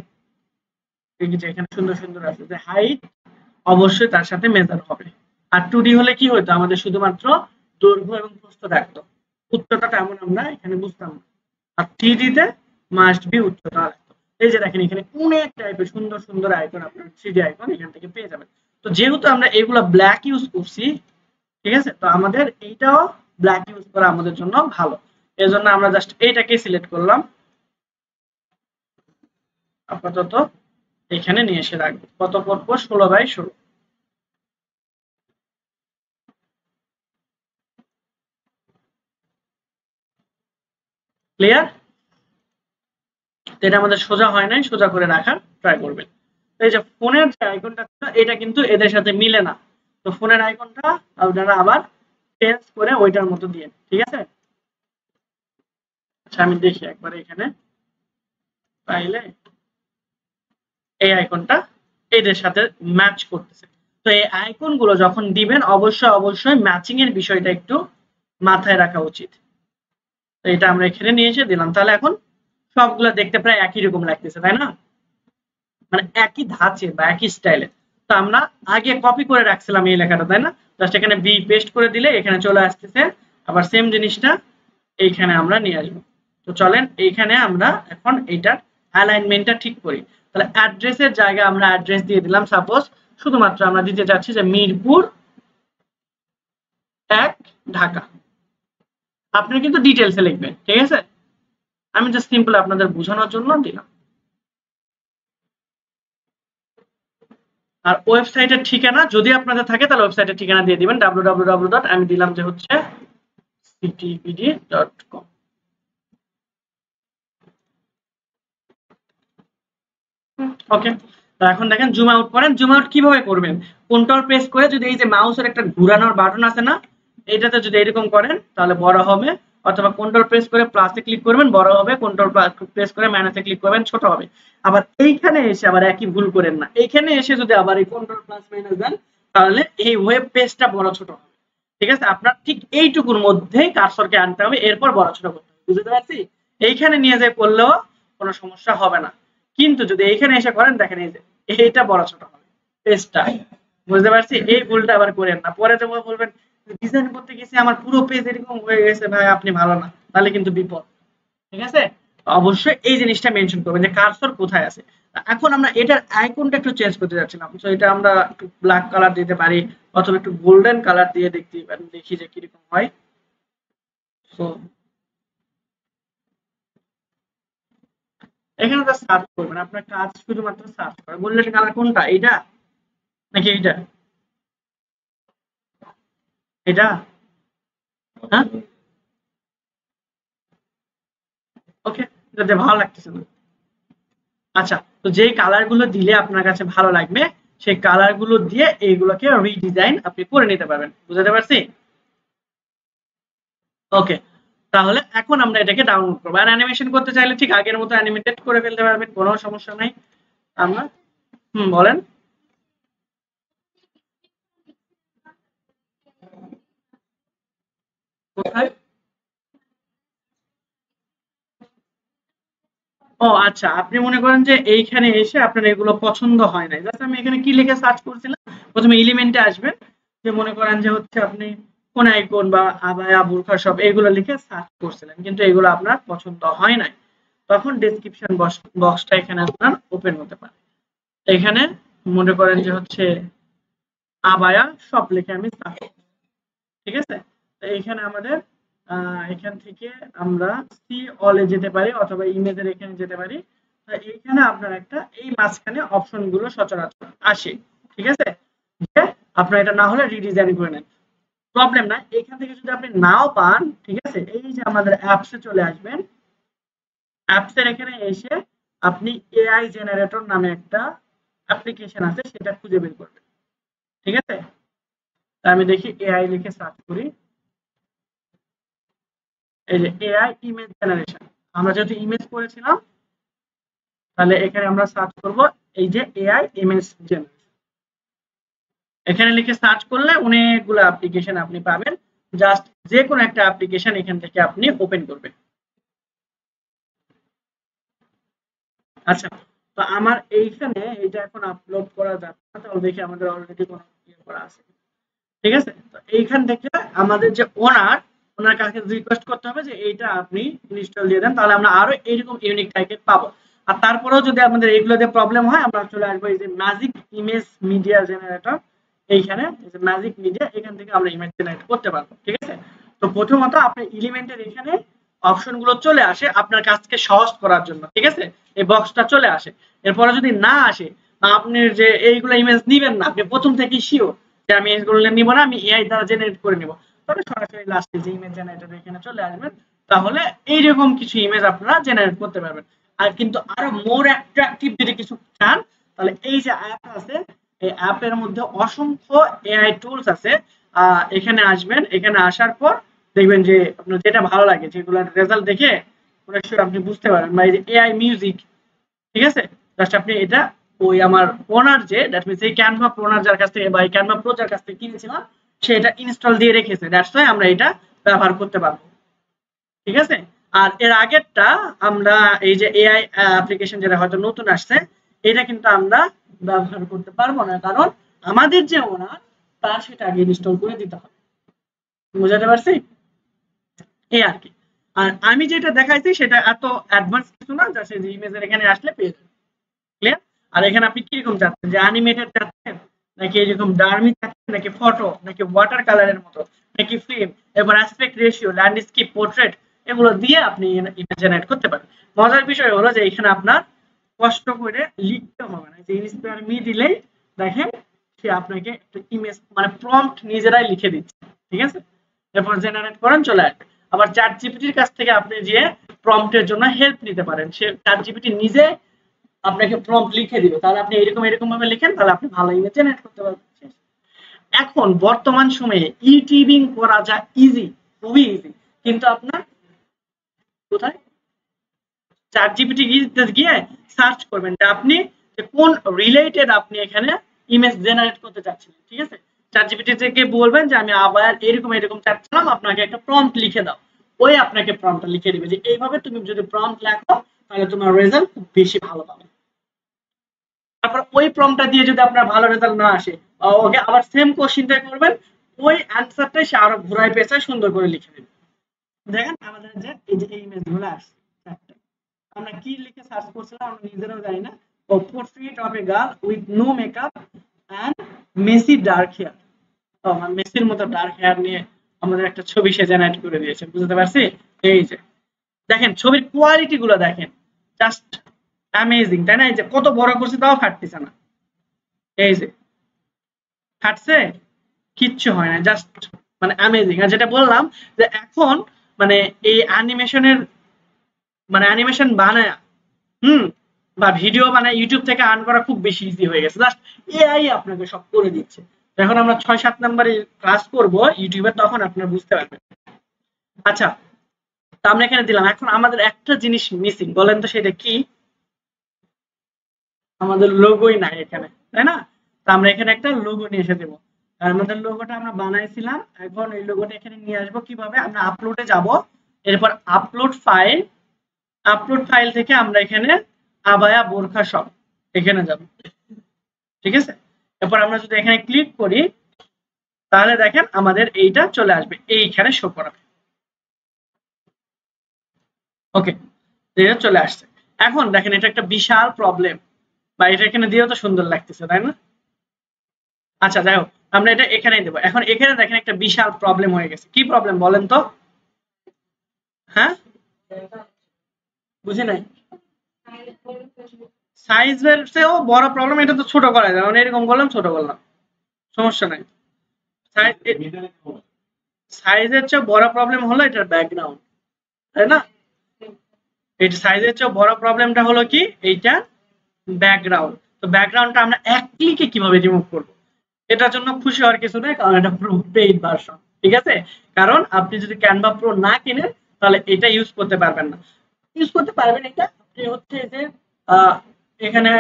এই যে এখানে সুন্দর সুন্দর আছে যে হাইট অবশ্যই তার সাথে মেজার হবে। আর 2D হলে কি হতো, আমাদের শুধুমাত্র দৈর্ঘ্য এবং প্রস্থ থাকতো, উচ্চতা তেমন আমরা এখানে বুঝতাম না। আর 3D তে মাস্ট বি উচ্চতা রাখতো। এই যে দেখেন এখানে অনেক টাইপের সুন্দর সুন্দর আইকন, আপনার 3D আইকন এখান থেকে পেয়ে যাবেন। তো যেহেতু আমরা এগুলা ব্ল্যাক ইউজ করছি, ঠিক আছে, তো আমাদের এইটাও ব্ল্যাক ইউজ করা আমাদের জন্য ভালো। এজন্য আমরা জাস্ট এইটাকে সিলেক্ট করলাম, আপাতত এখানে নিয়ে এসে রাখবো। কত করবো? 16x16। ক্লিয়ার? এটা আমাদের সোজা হয় নাই, সোজা করে রাখার ট্রাই করবেন। এই যে ফোনের যে আইকনটা ছিল এটা কিন্তু এদের সাথে মিলে না, তো ফোনের আইকনটা আপনারা আবার চেঞ্জ করে ওইটার মতো দিয়ে, ঠিক আছে। আচ্ছা আমি দেখি একবার এখানে পাইলে এই আইকনটা এদের সাথে ম্যাচ করতেছে। তো এই আইকন গুলো যখন দিবেন অবশ্যই অবশ্যই ম্যাচিং এর বিষয়টা একটু মাথায় রাখা উচিত। তো এটা আমরা এখানে নিয়ে এসে দিলাম, তাহলে এখন সবগুলো দেখতে প্রায় একই রকম লাগতেছে, তাই না? মানে একই ধাঁচে বা একই স্টাইলে। তো আমরা আগে কপি করে রাখছিলাম এই লেখাটা, তাই না? জাস্ট এখানে ভি পেস্ট করে দিলে এখানে চলে আসতেছে, আবার সেম জিনিসটা এইখানে আমরা নিয়ে আসবো। তো চলেন এইখানে আমরা এখন এইটার অ্যালাইনমেন্টটা ঠিক করি। তাহলে অ্যাড্রেসের জায়গায় আমরা অ্যাড্রেস দিয়ে দিলাম, সাপোজ শুধুমাত্র আমরা দিতে চাচ্ছি যে মিরপুর 1 ঢাকা। আপনি কিন্তু ডিটেলসে লিখবেন, ঠিক আছে? আমি জাস্ট সিম্পল আপনাদের বোঝানোর জন্য দিলাম। আর ওয়েবসাইটের ঠিকানা যদি আপনাদের থাকে তাহলে ওয়েবসাইটের ঠিকানা দিয়ে দিবেন www. আমি দিলাম যে হচ্ছে ctpd.com। ওকে, তো এখন দেখেন জুম আউট করেন। জুম আউট কিভাবে করবেন? কন্ট্রোল প্রেস করে যদি এই যে মাউসের একটা ঘোরানোর বাটন আছে না, এটাতে যদি এরকম করেন তাহলে বড় হবে, অথবা কন্ট্রোল প্রেস করে প্লাসে ক্লিক করবেন বড় হবে, কন্ট্রোল প্রেস করে মাইনাসে ক্লিক করবেন ছোট হবে। আবার এইখানে এসে আবার একই ভুল করেন না, এইখানে এসে যদি আবার এই কন্ট্রোল প্লাস মাইনাস দেন তাহলে এই ওয়েব পেজটা বড় ছোট হবে, ঠিক আছে? আপনার ঠিক এইটুকুর মধ্যেই কার্সরকে আনতে হবে, এরপর বড় ছোট করতে হবে, বুঝতে পারছি? এইখানে নিয়ে যে করলেও কোনো সমস্যা হবে না, কিন্তু যদি এইখানে এসে করেন দেখেন এই যে এইটা বড় ছোট হবে পেজটা, বুঝতে পারছি? এই ভুলটা আবার করেন না, পরে যখন বলবেন ডিজাইন করতে গেছি আমার পুরো পেজ এরকম হয়ে গেছে, ভাই আপনি ভালো না, তাহলে কিন্তু বিপদ, ঠিক আছে? অবশ্যই এই জিনিসটা মেনশন করবেন যে কার্সর কোথায় আছে। এখন আমরা এটার আইকনটা একটু চেঞ্জ করতে যাচ্ছিলাম, তো এটা আমরা একটু ব্ল্যাক কালার দিতে পারি অথবা একটু গোল্ডেন কালার দিয়ে দেখতে পারি, দেখি যে কিরকম হয়। সো এখানে তো সার্চ করবেন, আপনার কাজ শুধুমাত্র সার্চ করা। গোল্ডেন কালার কোনটা, এইটা নাকি এইটা? এটা? হ্যাঁ, ওকে, এটা ভালো লাগতেছে না। আচ্ছা, তো যেই কালার গুলো দিলে আপনার কাছে ভালো লাগবে সেই কালার গুলো দিয়ে এইগুলোকে রিডিজাইন আপনি করে নিতে পারবেন, বুঝতে পারছি? ওকে, তাহলে এখন আমরা এটাকে ডাউনলোড করবো। আর অ্যানিমেশন করতে চাইলে ঠিক আগের মতো অ্যানিমেটেড করে ফেলতে পারবেন, কোনো সমস্যা নাই। আমরা বলেন। কোথায়? ও আচ্ছা, আপনি মনে করেন যে এইখানে এসে আপনার এগুলো পছন্দ হয় নাই, জাস্ট আমি এখানে কি লিখে সার্চ করছিলাম, প্রথমে এলিমেন্টে আসবেন, যে মনে করেন যে হচ্ছে আপনি কোন আইকন বা আবায়া বুরখা সব এগুলো লিখে সার্চ করছিলেন, কিন্তু এগুলো আপনার পছন্দ হয় নাই, তখন ডেসক্রিপশন বক্সটা এখানে আপনার ওপেন হতে পারে। এখানে মনে করেন যে হচ্ছে আবায়া সব লিখে আমি সার্চ, ঠিক আছে? তো এখানে আমাদের এখান থেকে আমরা সি অলে যেতে পারি অথবা ইমেজের এখানে যেতে পারি। তো এইখানে আপনার একটা এই মাঝখানে অপশন গুলো সচরাচর আসে, ঠিক আছে? যে আপনার এটা না হলে রিডিজাইন করে নেন, প্রবলেম না। এখান থেকে যদি আপনি নাও পান, ঠিক আছে, এই যে আমাদের অ্যাপসে চলে আসবেন, অ্যাপসের এখানে এসে আপনি এআই জেনারেটর নামে একটা অ্যাপ্লিকেশন আছে সেটা খুঁজে বের করবেন, ঠিক আছে? আমি দেখি এআই লিখে সার্চ করি, এই যে এআই ইমেজ জেনারেশন, আমরা যেহেতু ইমেজ করেছিলাম তাহলে এখানে আমরা সার্চ করব এই যে এআই ইমেজ জেনারেশন, এখানে লিখে সার্চ করলে অনেকগুলো অ্যাপ্লিকেশন আপনি পাবেন, জাস্ট যে কোনো একটা অ্যাপ্লিকেশন এখান থেকে আপনি ওপেন করবেন। আচ্ছা, তো আমার এইখানে এটা এখন আপলোড করা যাচ্ছে না, তাহলে দেখি আমাদের অলরেডি কোনো ইয়ে করা আছে, ঠিক আছে? তো এইখান থেকে আমাদের যে ওনার কাছে রিকোয়েস্ট করতে হবে যে এইটা আপনি ইনস্টল দিয়ে দেন, তাহলে আমরা আরো এইরকম ইউনিক টাইপের পাবো। আর তারপরেও যদি আমাদের এইগুলো দিয়ে প্রবলেম হয় আমরা চলে আসবো এই যে ম্যাজিক ইমেজ মিডিয়া জেনারেটর, এইখানে ম্যাজিক মিডিয়া, এখান থেকে আমরা ইমেজ জেনারেট করতে পারবো, ঠিক আছে? তো প্রথমত আপনি এলিমেন্টের এখানে অপশন গুলো চলে আসে আপনার কাজকে সহজ করার জন্য, ঠিক আছে? এই বক্সটা চলে আসে, এরপরে যদি না আসে আপনি যে এইগুলো ইমেজ নিবেন না, আপনি প্রথম থেকেই শিওর যে আমি এগুলো নিব না, আমি এআই দ্বারা জেনারেট করে নিব, তবে সরাসরি লাস্টে যে ইমেজ জেনারেটর এখানে চলে আসবেন, তাহলে এইরকম কিছু ইমেজ আপনারা জেনারেট করতে পারবেন। আর কিন্তু আরো মোর অ্যাট্রাকটিভ যদি কিছু চান তাহলে এই যে অ্যাপ আছে, এই অ্যাপের মধ্যে অসংখ্য এআই টুলস আছে। এখানে আসবেন, এখানে আসার পর দেখবেন যে আপনার যেটা ভালো লাগে, যেগুলোর রেজাল্ট দেখে অনেক সময় আপনি বুঝতে পারেন, বা এই যে এআই মিউজিক, ঠিক আছে, জাস্ট আপনি এটা ওই আমার ওনার যে দ্যাট মিন্স এই ক্যানভা ওনার যার কাছ থেকে বা এই ক্যানভা প্রো যার কাছ থেকে কিনেছিলাম সে এটা ইনস্টল দিয়ে রেখেছে, দ্যাটস ওয়াই আমরা এটা ব্যবহার করতে পারবো, ঠিক আছে। আর এর আগেরটা আমরা এই যে এআই অ্যাপ্লিকেশন যেটা হয়তো নতুন আসছে, এটা কিন্তু আমরা ব্যবহার করতে পারবো না, কারণ আমাদের যে ওনার তার সেটা আগে ইনস্টল করে দিতে হবে। বুঝাতে পারছি? এই আর কি। আর আমি যেটা দেখাইছি সেটা এত অ্যাডভান্স কিছু না, জাস্ট এই যে ইমেজের এখানে আসলে পেয়ে যাবেন। ক্লিয়ার? আর এখানে আপনি কিরকম চাচ্ছেন, যে অ্যানিমেটেড চাচ্ছেন নাকি এরকম ডার্মি চাচ্ছেন নাকি ফটো নাকি ওয়াটার কালারের মতো নাকি ফিল্ম, এবার অ্যাসপেক্ট রেশিও, ল্যান্ডস্কেপ, পোর্ট্রেট এগুলো দিয়ে আপনি ইমেজ জেনারেট করতে পারেন। মজার বিষয় হলো যে এখানে আপনার কষ্ট করে লিখতে হবে না, যে ইন্সপায়ার মি দিলেই দেখেন সে আপনাকে একটা ইমেজ মানে প্রম্পট নিজেরাই লিখে দিচ্ছে, ঠিক আছে। এরপর জেনারেট করেন, চলে আসবে। আবার চ্যাট জিপিটির কাছ থেকে আপনি যে প্রম্পটের জন্য হেল্প নিতে পারেন, সে চ্যাট জিপিটি নিজে আপনাকে প্রম্পট লিখে দিবে, তাহলে আপনি এরকম ভাবে লিখেন, তাহলে আপনি ভালো ইমেজ জেনারেট করতে পারবেন। এখন বর্তমান সময়ে ইউটিউবিং করা যা ইজি, খুবই ইজি, কিন্তু আপনার কোথায় চ্যাট জিপিটি গিয়ে সার্চ করবেন যে আপনি যে কোন রিলেটেড আপনি এখানে ইমেজ জেনারেট করতে চাচ্ছেন, ঠিক আছে। চ্যাট জিপিটি থেকে বলবেন যে আমি আবার এরকম চাচ্ছিলাম, আপনাকে একটা প্রম্পট লিখে দাও, ওই আপনাকে প্রম্পটটা লিখে দিবে যে এইভাবে তুমি যদি প্রম্পট লেখো তাহলে তোমার রেজাল্ট খুব বেশি ভালো পাবে। তারপর ওই প্রম্পটটা দিয়ে যদি আপনার ভালো রেজাল্ট না আসে, ওকে আবার সেম কোশ্চেনটা করবেন, ওই অ্যানসারটাই সে আরো ঘুরায় পেঁচায় সুন্দর করে লিখে দেবে। দেখেন আমাদের যে এই যে এই ইমেজগুলো আসছে চারটে, আমরা কি লিখে সার্চ করছিলাম আমরা নিজেরাও জানি না। ও portrait of a girl with no makeup and messy dark hair, ও মানে মেসির মতো ডার্ক হেয়ার নিয়ে আমাদের একটা ছবি সে জেনারেট করে দিয়েছে। বুঝতে পারছি? এই যে দেখেন ছবির কোয়ালিটি গুলো দেখেন, জাস্ট অ্যামেজিং, তাই না? এই যে কত বড় করছে তাও ফাটতেছে না, এই যে ফাটছে, কিচ্ছু হয় না, জাস্ট মানে অ্যামেজিং। আর যেটা বললাম যে এখন মানে এই অ্যানিমেশনের মানে অ্যানিমেশন বানায় বা ভিডিও বানায় ইউটিউব থেকে আর্ন করা খুব বেশি ইজি হয়ে গেছে, জাস্ট এআই আপনাকে সব করে দিচ্ছে। যখন আমরা 6-7 নম্বরে ক্লাস করব ইউটিউবে তখন আপনারা বুঝতে পারবেন। আচ্ছা, তো আমরা এখানে দিলাম, এখন আমাদের একটা জিনিস মিসিং, বলেন তো সেটা কি? আমাদের লোগোই নাই এখানে, তাই না? তো আমরা এখানে একটা লোগো নিয়ে এসে দেবো। আমাদের লোগোটা আমরা বানাইছিলাম, এখন এই লোগোটা এখানে নিয়ে আসবো কিভাবে, আমরা আপলোডে যাব, এরপর আপলোড ফাইল থেকে আমরা এখানে আবায়া বোরখা শপ এখানে যাব, ঠিক আছে। এরপর আমরা যদি এখানে ক্লিক করি তাহলে দেখেন আমাদের এইটা চলে আসবে, এইখানে শো করাবে। ওকে, চলে আসছে। এখন দেখেন এটা একটা বিশাল প্রবলেম, বা এটা এখানে দিয়েও তো সুন্দর লাগতেছে, তাই না? আচ্ছা যাই হোক, আমরা এটা এখানেই দেবো। এখন এখানে দেখেন একটা বিশাল প্রবলেম হয়ে গেছে। কি প্রবলেম বলেন তো? হ্যাঁ, বুঝি নাই। সাইজের চেয়েও বড় প্রবলেম, এটা তো ছোট করা যায়, মানে এরকম করলাম ছোট করলাম, সমস্যা নাই। সাইজের চেয়ে বড় প্রবলেম হলো এটার ব্যাকগ্রাউন্ড, তাই না? এটা সাইজের চেয়ে বড় প্রবলেমটা হলো কি, এইটা ব্যাকগ্রাউন্ড। তো ব্যাকগ্রাউন্ডটা আমরা এক ক্লিকে কিভাবে রিমুভ করব? এটার জন্য খুশি হওয়ার কিছু নেই, কারণ এটা পুরো পেইড ভার্সন, ঠিক আছে। কারণ আপনি যদি ক্যানভা প্রো না কিনেন তাহলে এটা ইউজ করতে পারবেন না। ইউজ করতে পারবেন এটা আপনি হচ্ছে যে এখানে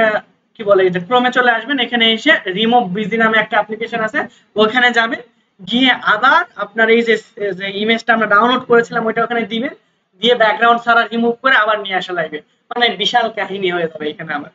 কি বলে, এই যে ক্রোমে চলে আসবেন, এখানে এসে রিমুভ বিজি নামে একটা অ্যাপ্লিকেশন আছে, ওখানে যাবেন, গিয়ে আবার আপনার এই যে ইমেজটা আমরা ডাউনলোড করেছিলাম ওইটা ওখানে দিবেন, দিয়ে ব্যাকগ্রাউন্ড সারা রিমুভ করে আবার নিয়ে আসা লাগবে, মানে বিশাল কাহিনী হয়ে যাবে এখানে আবার।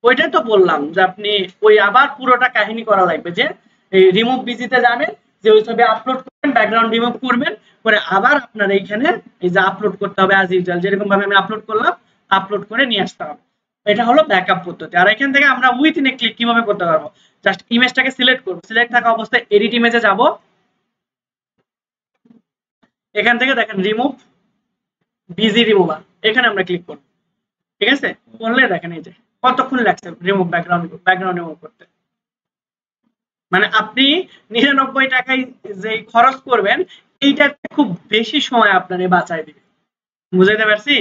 ওইটাই তো বললাম যে আপনি ওই আবার পুরোটা কাহিনী করা লাগবে, যে এই রিমুভ বিজিতে যাবেন, যে ওই ছবি আপলোড করবেন, ব্যাকগ্রাউন্ড রিমুভ করবেন, করে আবার আপনার এইখানে এই যে আপলোড করতে হবে অ্যাজ ইউজুয়াল, যেরকম ভাবে আমি আপলোড করলাম আপলোড করে নিয়ে আসতে হবে। এটা হলো ব্যাকআপ পদ্ধতি। আর এখান থেকে আমরা উইথিন এ ক্লিক কিভাবে করতে পারবো, জাস্ট ইমেজটাকে সিলেক্ট করব, সিলেক্ট থাকা অবস্থায় এডিট ইমেজে যাব, এখান থেকে দেখেন রিমুভ বিজি রিমুভার, এখানে আমরা ক্লিক করব, ঠিক আছে। করলে দেখেন এই যে কতক্ষণ লাগছে রিমুভ ব্যাকগ্রাউন্ড রিমুভ করতে। মানে আপনি 99 টাকায় যে খরচ করবেন এইটাতে খুব বেশি সময় আপনারে বাঁচায় দিবে। বুঝাইতে পারছি?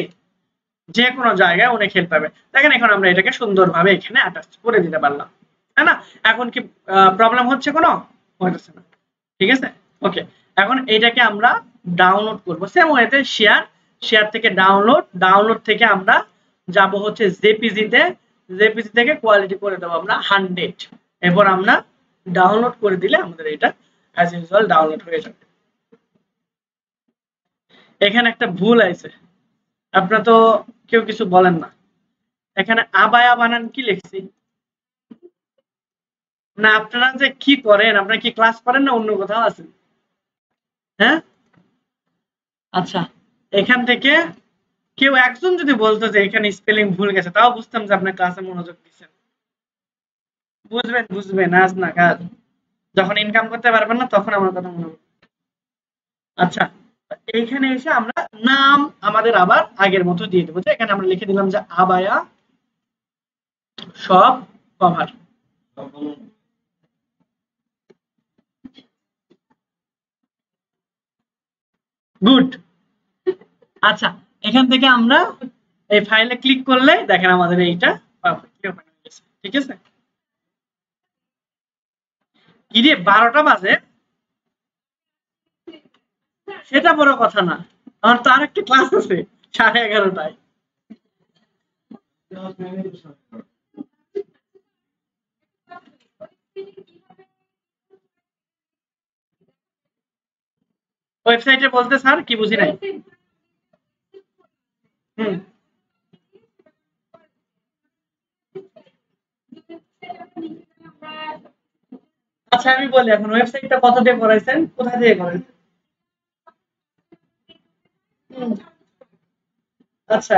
যে কোনো জায়গায় অনেক হেল্প পাবে। দেখেন এখন আমরা এটাকে সুন্দরভাবে এখানে অ্যাটাচ করে দিতে পারলাম, তাই না? এখন কি প্রবলেম হচ্ছে কোনো? হচ্ছে না, ঠিক আছে? ওকে, এখন এটাকে আমরা ডাউনলোড করব সেম ওয়েতে শেয়ার থেকে ডাউনলোড থেকে আমরা যাব হচ্ছে জেপিজি থেকে কোয়ালিটি করে দেবো আমরা 100। এরপর আমরা ডাউনলোড করে দিলে আমাদের এটা অ্যাজ ইউজুয়াল ডাউনলোড হয়ে যাবে। এখানে একটা ভুল আছে, আপনারা তো কেউ কিছু বলেন না। এখানে আবায়া বানান কি লিখছি? না আপনারা যে কি করেন, আপনারা কি ক্লাস করেন না অন্য কোথাও আছেন? হ্যাঁ, আচ্ছা, এখান থেকে কেউ একজন যদি বলতো যে এখানে স্পেলিং ভুল গেছে, তাও বুঝতাম যে আপনার ক্লাসে মনোযোগ দিচ্ছেন। বুঝবেন আজ না কাল যখন ইনকাম করতে পারবেন না তখন আমার কথা মনে হবে। আচ্ছা, এইখানে এসে আমরা নাম আমাদের আবার আগের মতো দিয়ে দেবো, যে এখানে আমরা লিখে দিলাম যে আবায়া সব কভার। গুড। আচ্ছা, এখান থেকে আমরা এই ফাইলে ক্লিক করলে দেখেন আমাদের এইটা ঠিক আছে। কিরে 12টা বাজে, সেটা বড় কথা না, আমার তো আরেকটা ক্লাস আছে 11:30টায়। ওয়েবসাইটে বলতে স্যার কি বুঝি নাই? হুম, আচ্ছা আমি বলি, এখন ওয়েবসাইটটা কত দিয়ে করাইছেন, কোথা দিয়ে করাইছেন? হুম, আচ্ছা,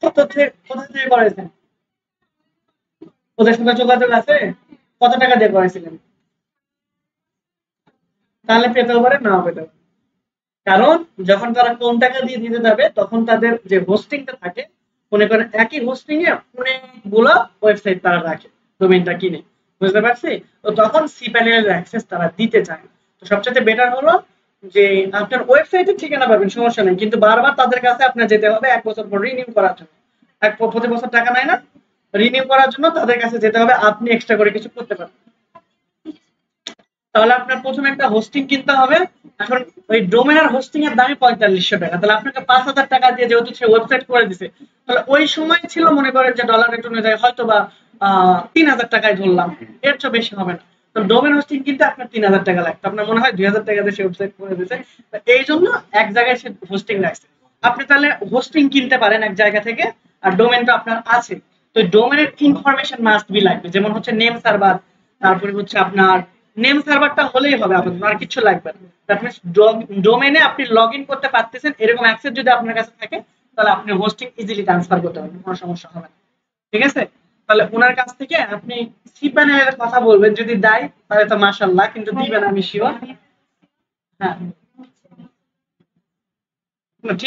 কোথা থেকে করাইছেন? ওদের সঙ্গে যোগাযোগ আছে? কত টাকা দিয়ে করাইছিলেন? তাহলে পেতেও পারে, নাও পেতে পারে। কারণ যখন তারা কম টাকা দিয়ে দিতে যাবে তখন তাদের যে হোস্টিংটা থাকে, মনে করেন একই হোস্টিং এ অনেকগুলো ওয়েবসাইট তারা রাখে ডোমেইনটা কিনে, বুঝতে পারছি? তো তখন সি প্যানেলের অ্যাক্সেস তারা দিতে চায়। তো সবচেয়ে বেটার হলো যে আপনার ওয়েবসাইটের ঠিকানা পাবেন, সমস্যা নেই, কিন্তু বারবার তাদের কাছে আপনার যেতে হবে 1 বছর পর রিনিউ করার জন্য। প্রতি বছর টাকা নেয় না, রিনিউ করার জন্য তাদের কাছে যেতে হবে, আপনি এক্সট্রা করে কিছু করতে পারবেন। তাহলে আপনার প্রথমে একটা হোস্টিং কিনতে হবে। এখন ওই ডোমেনের হোস্টিং এর দামই 4500 টাকা, তাহলে আপনাকে 5000 টাকা দিয়ে যেহেতু সে ওয়েবসাইট করে দিছে, তাহলে ওই সময় ছিল মনে করেন যে ডলার রেট অনুযায়ী হয়তো বা 3000 টাকায় ধরলাম, এর চেয়ে বেশি হবে না। তো ডোমেন হোস্টিং কিনতে আপনার 3000 টাকা লাগতো, আপনার মনে হয় 2000 টাকা দিয়ে সে ওয়েবসাইট করে দিছে, এই জন্য এক জায়গায় সে হোস্টিং রাখছে। আপনি তাহলে হোস্টিং কিনতে পারেন এক জায়গা থেকে, আর ডোমেনটা আপনার আছে। তো ডোমেনের ইনফরমেশন মাস্ট বি লাগবে, যেমন হচ্ছে নেম সার্ভার, তারপরে হচ্ছে আপনার নেম সার্ভারটা হলেই হবে, আপনার আর কিছু লাগবে না। দ্যাট মিন্স ডোমেনে আপনি লগ ইন করতে পারতেছেন, এরকম অ্যাক্সেস যদি আপনার কাছে থাকে তাহলে আপনি হোস্টিং ইজিলি ট্রান্সফার করতে পারবেন, কোনো সমস্যা হবে না। ঠিক আছে? তাহলে ওনার কাছ থেকে আপনি সি প্যানেলের কথা বলবেন, যদি দেয় তাহলে তো মাশাআল্লাহ, কিন্তু দিবেন আমি শিওর। হ্যাঁ, ঠিক